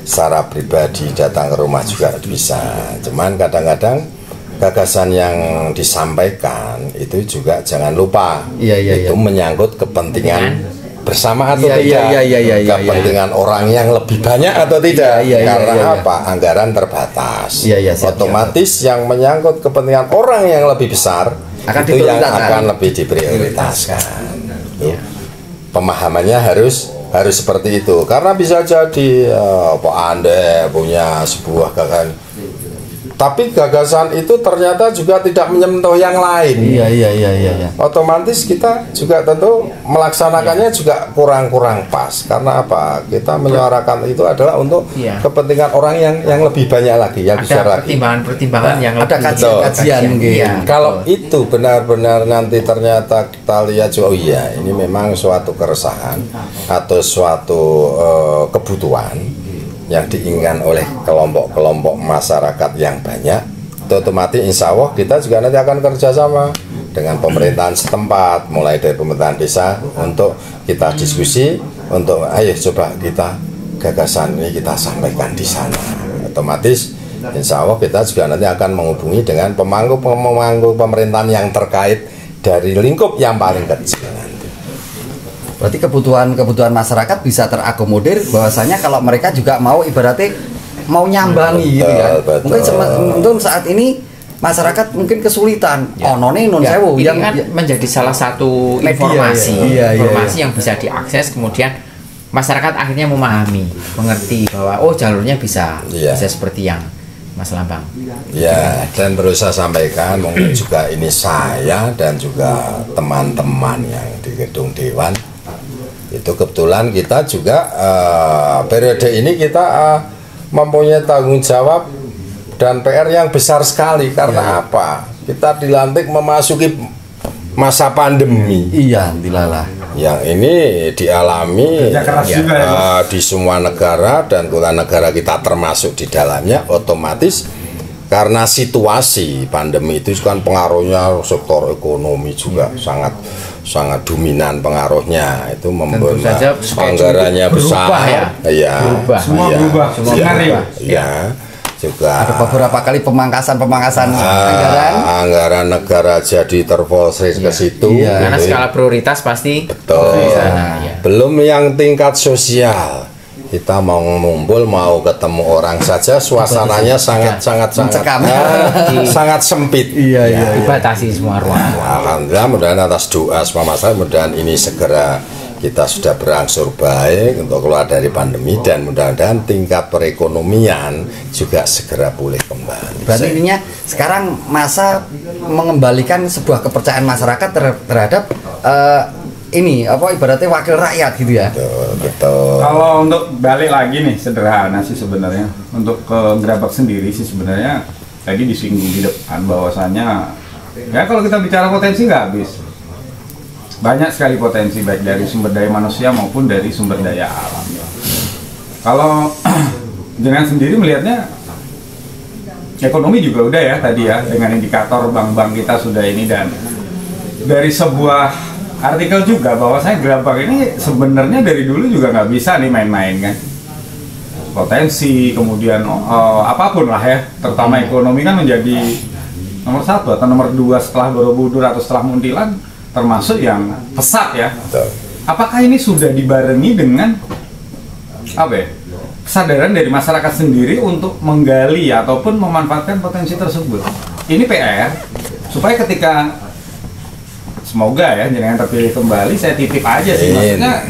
Secara pribadi datang ke rumah juga bisa. Cuman kadang-kadang gagasan yang disampaikan itu juga jangan lupa itu menyangkut kepentingan bersama atau tidak, kepentingan orang yang lebih banyak atau tidak, karena apa? Anggaran terbatas. Otomatis yang menyangkut kepentingan orang yang lebih besar itu yang akan lebih diprioritaskan. Pemahamannya harus seperti itu, karena bisa jadi Pak Anda punya sebuah gagasan, tapi gagasan itu ternyata juga tidak menyentuh yang lain. Otomatis kita juga tentu melaksanakannya juga kurang pas. Karena apa? Kita menyuarakan itu adalah untuk kepentingan orang yang lebih banyak lagi, yang besar lagi. Pertimbangan yang ada kajian mungkin. Kalau itu benar-benar nanti ternyata kita lihat, oh iya, ini memang suatu keresahan atau suatu kebutuhan yang diinginkan oleh kelompok-kelompok masyarakat yang banyak, itu otomatis insya Allah kita juga nanti akan kerjasama dengan pemerintahan setempat, mulai dari pemerintahan desa, untuk kita diskusi, untuk ayo coba kita gagasan ini kita sampaikan di sana. Otomatis insya Allah kita juga nanti akan menghubungi dengan pemangku pemerintahan yang terkait dari lingkup yang paling kecil. Berarti kebutuhan masyarakat bisa terakomodir, bahwasanya kalau mereka juga mau ibaratnya mau nyambangi gitu ya. Mungkin saat ini masyarakat mungkin kesulitan. Onone non sewu ini yang kan menjadi salah satu informasi yang bisa diakses, kemudian masyarakat akhirnya memahami, mengerti bahwa oh jalurnya bisa seperti yang Mas Lambang. Dan perlu saya sampaikan, mungkin juga ini saya dan juga teman-teman yang di gedung Dewan. Itu kebetulan kita juga periode ini kita mempunyai tanggung jawab dan PR yang besar sekali. Karena apa? Kita dilantik memasuki masa pandemi. Dilalah. Yang ini dialami di semua negara, dan negara kita termasuk di dalamnya. Otomatis karena situasi pandemi itu kan pengaruhnya sektor ekonomi juga sangat dominan pengaruhnya, itu membuat anggarannya besar, semua berubah, juga ada beberapa kali pemangkasan anggaran negara jadi terfokus ke situ, karena skala prioritas pasti betul. Belum yang tingkat sosial, kita mau ngumpul, mau ketemu orang saja suasananya sangat sempit. Dibatasi semua ruang. Alhamdulillah, mudah-mudahan atas doa semua masyarakat, mudah-mudahan ini segera kita sudah berangsur baik untuk keluar dari pandemi, dan mudah-mudahan tingkat perekonomian juga segera pulih kembali. Berarti intinya sekarang masa mengembalikan sebuah kepercayaan masyarakat terhadap ini apa ibaratnya wakil rakyat gitu ya. Betul. Kalau untuk balik lagi nih, sederhana sih sebenarnya, untuk ke Gerabak sendiri sih sebenarnya tadi disinggung di depan bahwasanya ya kalau kita bicara potensi nggak habis, banyak sekali potensi baik dari sumber daya manusia maupun dari sumber daya alam. Kalau dengan sendiri melihatnya ekonomi juga udah ya tadi ya, dengan indikator bank-bank kita sudah ini, dan dari sebuah artikel juga bahwa saya Gerabak ini sebenarnya dari dulu juga nggak bisa nih main-main kan, potensi kemudian apapun lah ya, terutama ekonomi kan menjadi nomor 1 atau nomor 2 setelah Borobudur atau setelah Muntilan, termasuk yang pesat ya. Apakah ini sudah dibarengi dengan apa ya, kesadaran dari masyarakat sendiri untuk menggali ataupun memanfaatkan potensi tersebut? Ini PR supaya ketika semoga ya jenengan terpilih kembali, saya titip aja sih, maksudnya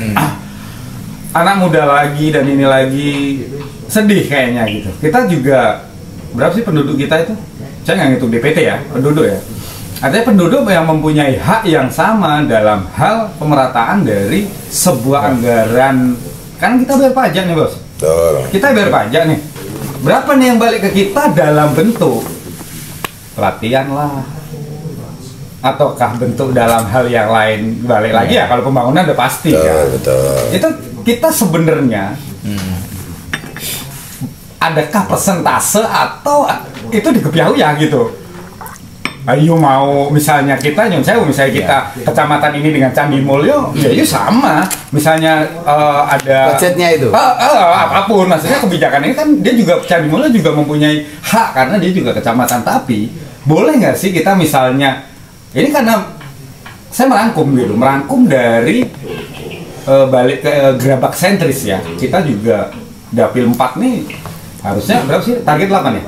anak muda lagi dan ini lagi sedih kayaknya gitu. Kita juga berapa sih penduduk kita itu? Saya nggak ngitung DPT ya, penduduk ya. Artinya penduduk yang mempunyai hak yang sama dalam hal pemerataan dari sebuah anggaran. Kan kita bayar pajak nih bos. Kita bayar pajak nih. Berapa nih yang balik ke kita dalam bentuk pelatihan lah, ataukah bentuk dalam hal yang lain? Balik lagi ya, kalau pembangunan udah pasti kan. Betul. Itu kita sebenarnya adakah persentase atau itu dikepiau ya gitu? Ayo mau misalnya kita nyun sewu, misalnya kita kecamatan ini dengan Candi Mulyo, ya itu sama. Misalnya ada Budgetnya itu. Apapun, maksudnya kebijakan ini kan dia juga Candi Mulyo juga mempunyai hak karena dia juga kecamatan. Tapi boleh nggak sih kita misalnya ini karena saya merangkum dari balik ke Gerabak sentris ya. Kita juga Dapil 4 nih harusnya berapa sih target 8 ya?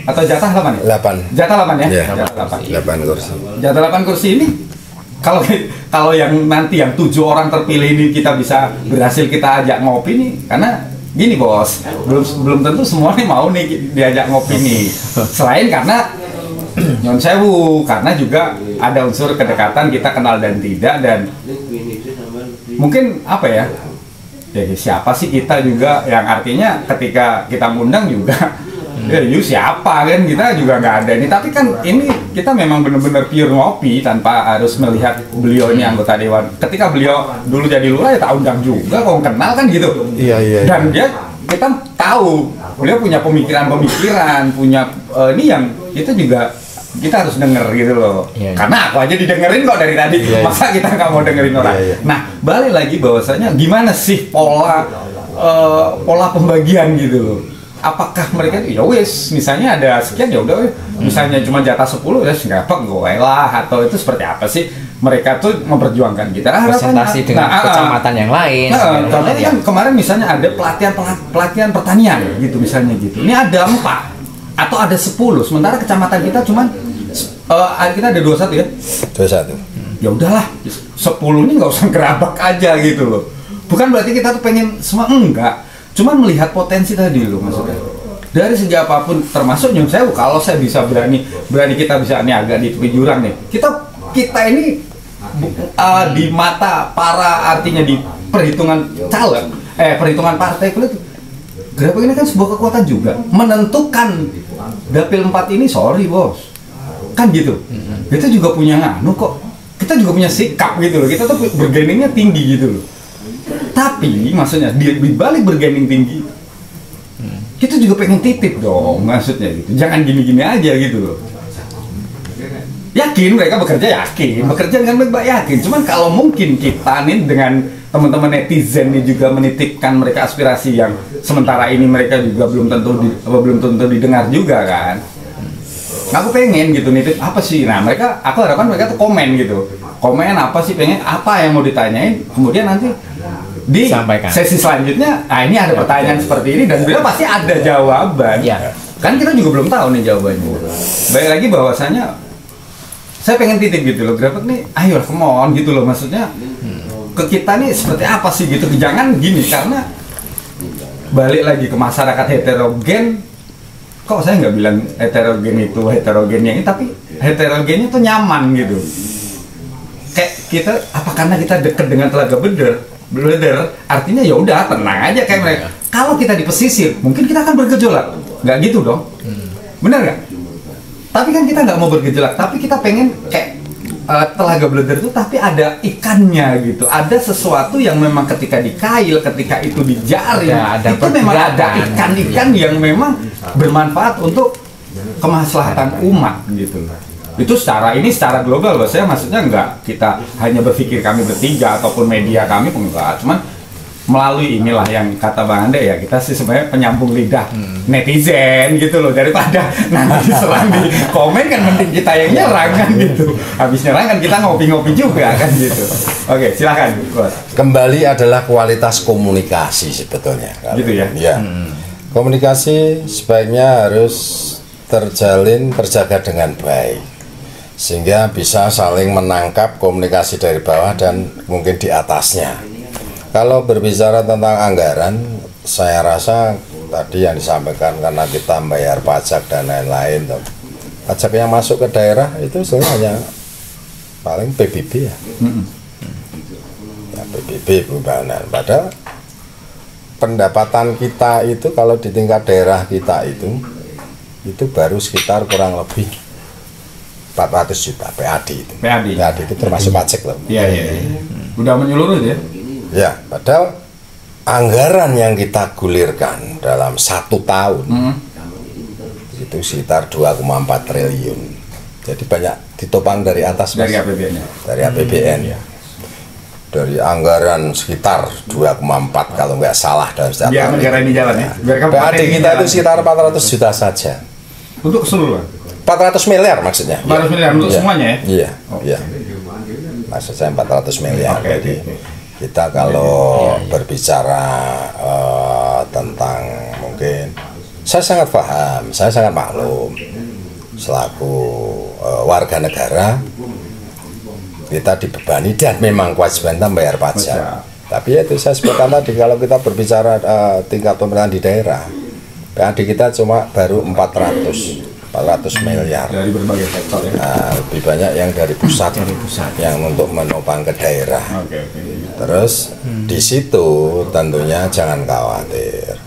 Atau jatah 8 ya? 8. Jatah 8 ya? Iya. Jatah 8. 8 kursi. Jatah 8 kursi ini kalau yang nanti yang 7 orang terpilih ini kita bisa berhasil kita ajak ngopi nih, karena gini bos, belum tentu semua nih mau nih diajak ngopi nih. Selain karena nyon sewu, karena juga ada unsur kedekatan, kita kenal dan tidak, dan mungkin apa ya? Jadi siapa sih kita juga, yang artinya ketika kita ngundang juga ya you siapa kan, kita juga nggak ada ini. Tapi kan ini kita memang benar-benar pure ngopi tanpa harus melihat beliau ini anggota dewan. Ketika beliau dulu jadi lurah ya tak undang juga, kok kenal kan gitu. Iya. Dan dia kita tahu beliau punya pemikiran, punya ini yang kita juga kita harus denger gitu loh. Iya. Karena aku aja didengerin kok dari tadi. Iya. Masa kita nggak mau dengerin orang? Iya. Nah, balik lagi bahwasanya gimana sih pola pembagian gitu loh. Apakah mereka ya wes misalnya ada sekian ya udah misalnya cuma jatah 10 ya nggak apa gue lah, atau itu seperti apa sih mereka tuh memperjuangkan kita Presentasi dengan kecamatan yang lain. contohnya kan kemarin misalnya ada pelatihan pertanian gitu misalnya gitu, ini ada 4 atau ada 10, sementara kecamatan kita cuman kita ada 21 ya 21. ya udahlah 10 ini nggak usah gerabak aja gitu loh. Bukan berarti kita tuh pengen semua, enggak, cuman melihat potensi tadi loh maksudnya dari segi apapun, termasuk nyun sewu. Kalau saya bisa berani kita bisa nih agak di tepi jurang nih, kita ini di mata para, artinya di perhitungan caleg perhitungan partai kulit, Gerabak ini kan sebuah kekuatan juga menentukan Dapil 4 ini. Sorry bos, kan gitu, kita juga punya nganu kok, kita juga punya sikap gitu loh, kita tuh bergeningnya tinggi gitu loh. Tapi maksudnya di balik bergaining tinggi, kita juga pengen titip dong, maksudnya gitu. Jangan gini-gini aja gitu loh. Yakin mereka bekerja dengan baik yakin. Cuman kalau mungkin kita nih dengan teman-teman netizen nih juga menitipkan mereka aspirasi yang sementara ini mereka juga belum tentu didengar juga kan. Aku pengen gitu nitip apa sih? Nah aku harapkan mereka tuh komen gitu. Komen apa sih, pengen apa yang mau ditanyain, kemudian nanti di Sampaikan. sesi selanjutnya, ini ada pertanyaan seperti ini dan beliau pasti ada jawaban. Ya. Kan kita juga belum tahu nih jawabannya. Baik lagi bahwasanya saya pengen titip gitu loh, Gerabak nih, ayo come on gitu loh, maksudnya ke kita nih seperti apa sih gitu. Jangan gini, karena balik lagi ke masyarakat heterogen. Kok saya nggak bilang heterogen yang ini, tapi heterogennya tuh nyaman gitu. Kayak kita, apa karena kita dekat dengan Telaga Beder, artinya ya udah tenang aja kayak mereka. Kalau kita di pesisir, mungkin kita akan bergejolak. Nggak gitu dong, benar nggak? Tapi kan kita nggak mau bergejolak, tapi kita pengen kayak Telaga Beder itu, tapi ada ikannya gitu. Ada sesuatu yang memang ketika dikail, ketika itu dijaring, itu memang ada ikan-ikan yang memang bermanfaat untuk kemaslahatan umat gitu. Itu secara global loh. Saya maksudnya enggak kita hanya berpikir kami bertiga ataupun media kami enggak, cuman melalui inilah yang kata Bang Ande ya, kita sih sebenarnya penyambung lidah netizen gitu loh, daripada nanti diserang di komen kan mending kita yang nyerang kan gitu. Habis nyerang kan kita ngopi-ngopi juga kan gitu. Oke, silakan Bos. Kembali adalah kualitas komunikasi sebetulnya. Gitu ya? Ya. Komunikasi sebaiknya harus terjaga dengan baik, sehingga bisa saling menangkap komunikasi dari bawah dan mungkin di atasnya. Kalau berbicara tentang anggaran, saya rasa tadi yang disampaikan karena kita bayar pajak dan lain-lain, pajak yang masuk ke daerah itu sebenarnya hanya paling PBB ya, ya PBB bulanan. Padahal pendapatan kita itu kalau di tingkat daerah kita itu baru sekitar kurang lebih 400 juta PAD itu. PAD itu termasuk pajak loh. Iya. Udah menyeluruh ya? Ya, padahal anggaran yang kita gulirkan dalam 1 tahun itu sekitar 2,4 triliun. Jadi banyak ditopang dari atas, dari APBN. Dari APBN ya. Dari anggaran sekitar 2,4 kalau nggak salah dalam setiap tahun. Negara ini jalan ya. PAD kita itu sekitar 400 juta saja. Untuk keseluruhan? 400 miliar maksudnya. 400 miliar untuk semuanya ya? Iya, iya. Maksud saya 400 miliar. Jadi kita kalau berbicara tentang mungkin saya sangat paham, saya sangat maklum selaku warga negara kita dibebani dan memang kewajiban kita bayar pajak. Tapi itu saya sebutkan tadi kalau kita berbicara tingkat pemerintahan di daerah, PAD kita cuma baru 400 miliar dari berbagai sektor ya. Lebih banyak yang dari pusat, yang untuk menopang ke daerah. Terus di situ tentunya jangan khawatir.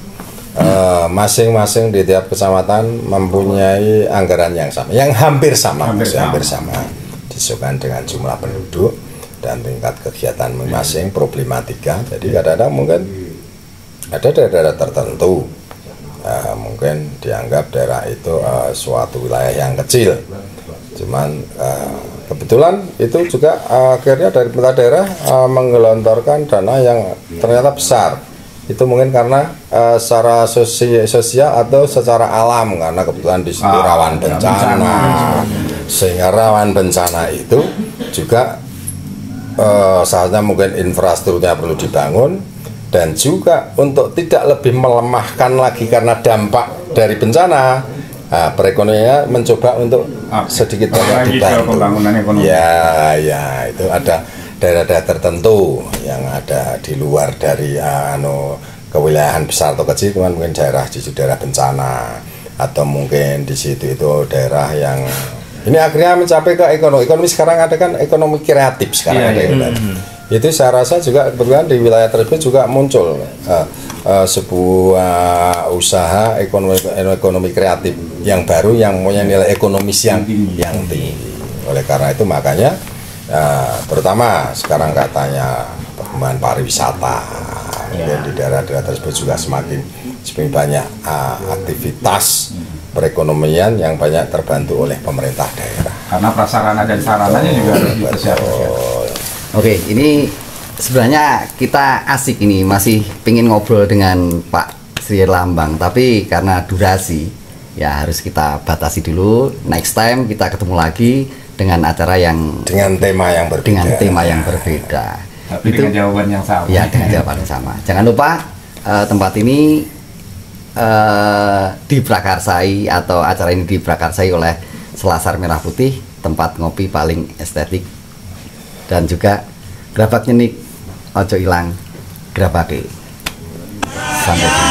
Masing-masing di tiap kecamatan mempunyai anggaran yang sama, yang hampir sama, disesuaikan dengan jumlah penduduk dan tingkat kegiatan masing-masing, problematika. Jadi kadang-kadang mungkin ada daerah tertentu mungkin dianggap daerah itu suatu wilayah yang kecil, cuman kebetulan itu juga akhirnya dari pemerintah daerah menggelontorkan dana yang ternyata besar. Itu mungkin karena secara sosial atau secara alam, karena kebetulan di situ rawan bencana, sehingga rawan bencana itu juga saatnya mungkin infrastrukturnya perlu dibangun. Dan juga untuk tidak lebih melemahkan lagi karena dampak dari bencana, perekonomiannya mencoba untuk sedikit banyak dibantu. Ya, itu ada daerah-daerah tertentu yang ada di luar dari kewilayahan besar atau kecil, mungkin daerah di situ daerah bencana, atau mungkin di situ itu daerah yang ini akhirnya mencapai ke ekonomi sekarang ada kan ekonomi kreatif sekarang ada. Itu saya rasa juga kebetulan di wilayah tersebut juga muncul sebuah usaha ekonomi kreatif yang baru yang punya nilai ekonomis yang tinggi. Oleh karena itu makanya terutama sekarang katanya perkembangan pariwisata di daerah-daerah tersebut juga semakin banyak aktivitas perekonomian yang banyak terbantu oleh pemerintah daerah. Karena prasarana dan sarananya juga dipersiapkan. Oke, ini sebenarnya kita asik ini masih pengen ngobrol dengan Pak Sri Lambang, tapi karena durasi ya harus kita batasi dulu. Next time kita ketemu lagi dengan acara yang dengan tema yang berbeda. Tapi itu dengan jawaban yang sama. Ya, dengan jawaban yang sama. Jangan lupa tempat ini diprakarsai atau acara ini diprakarsai oleh Selasar Merah Putih, tempat ngopi paling estetik. Dan juga gerabak nyenik ojo ilang gerabake. Sampai jumpa.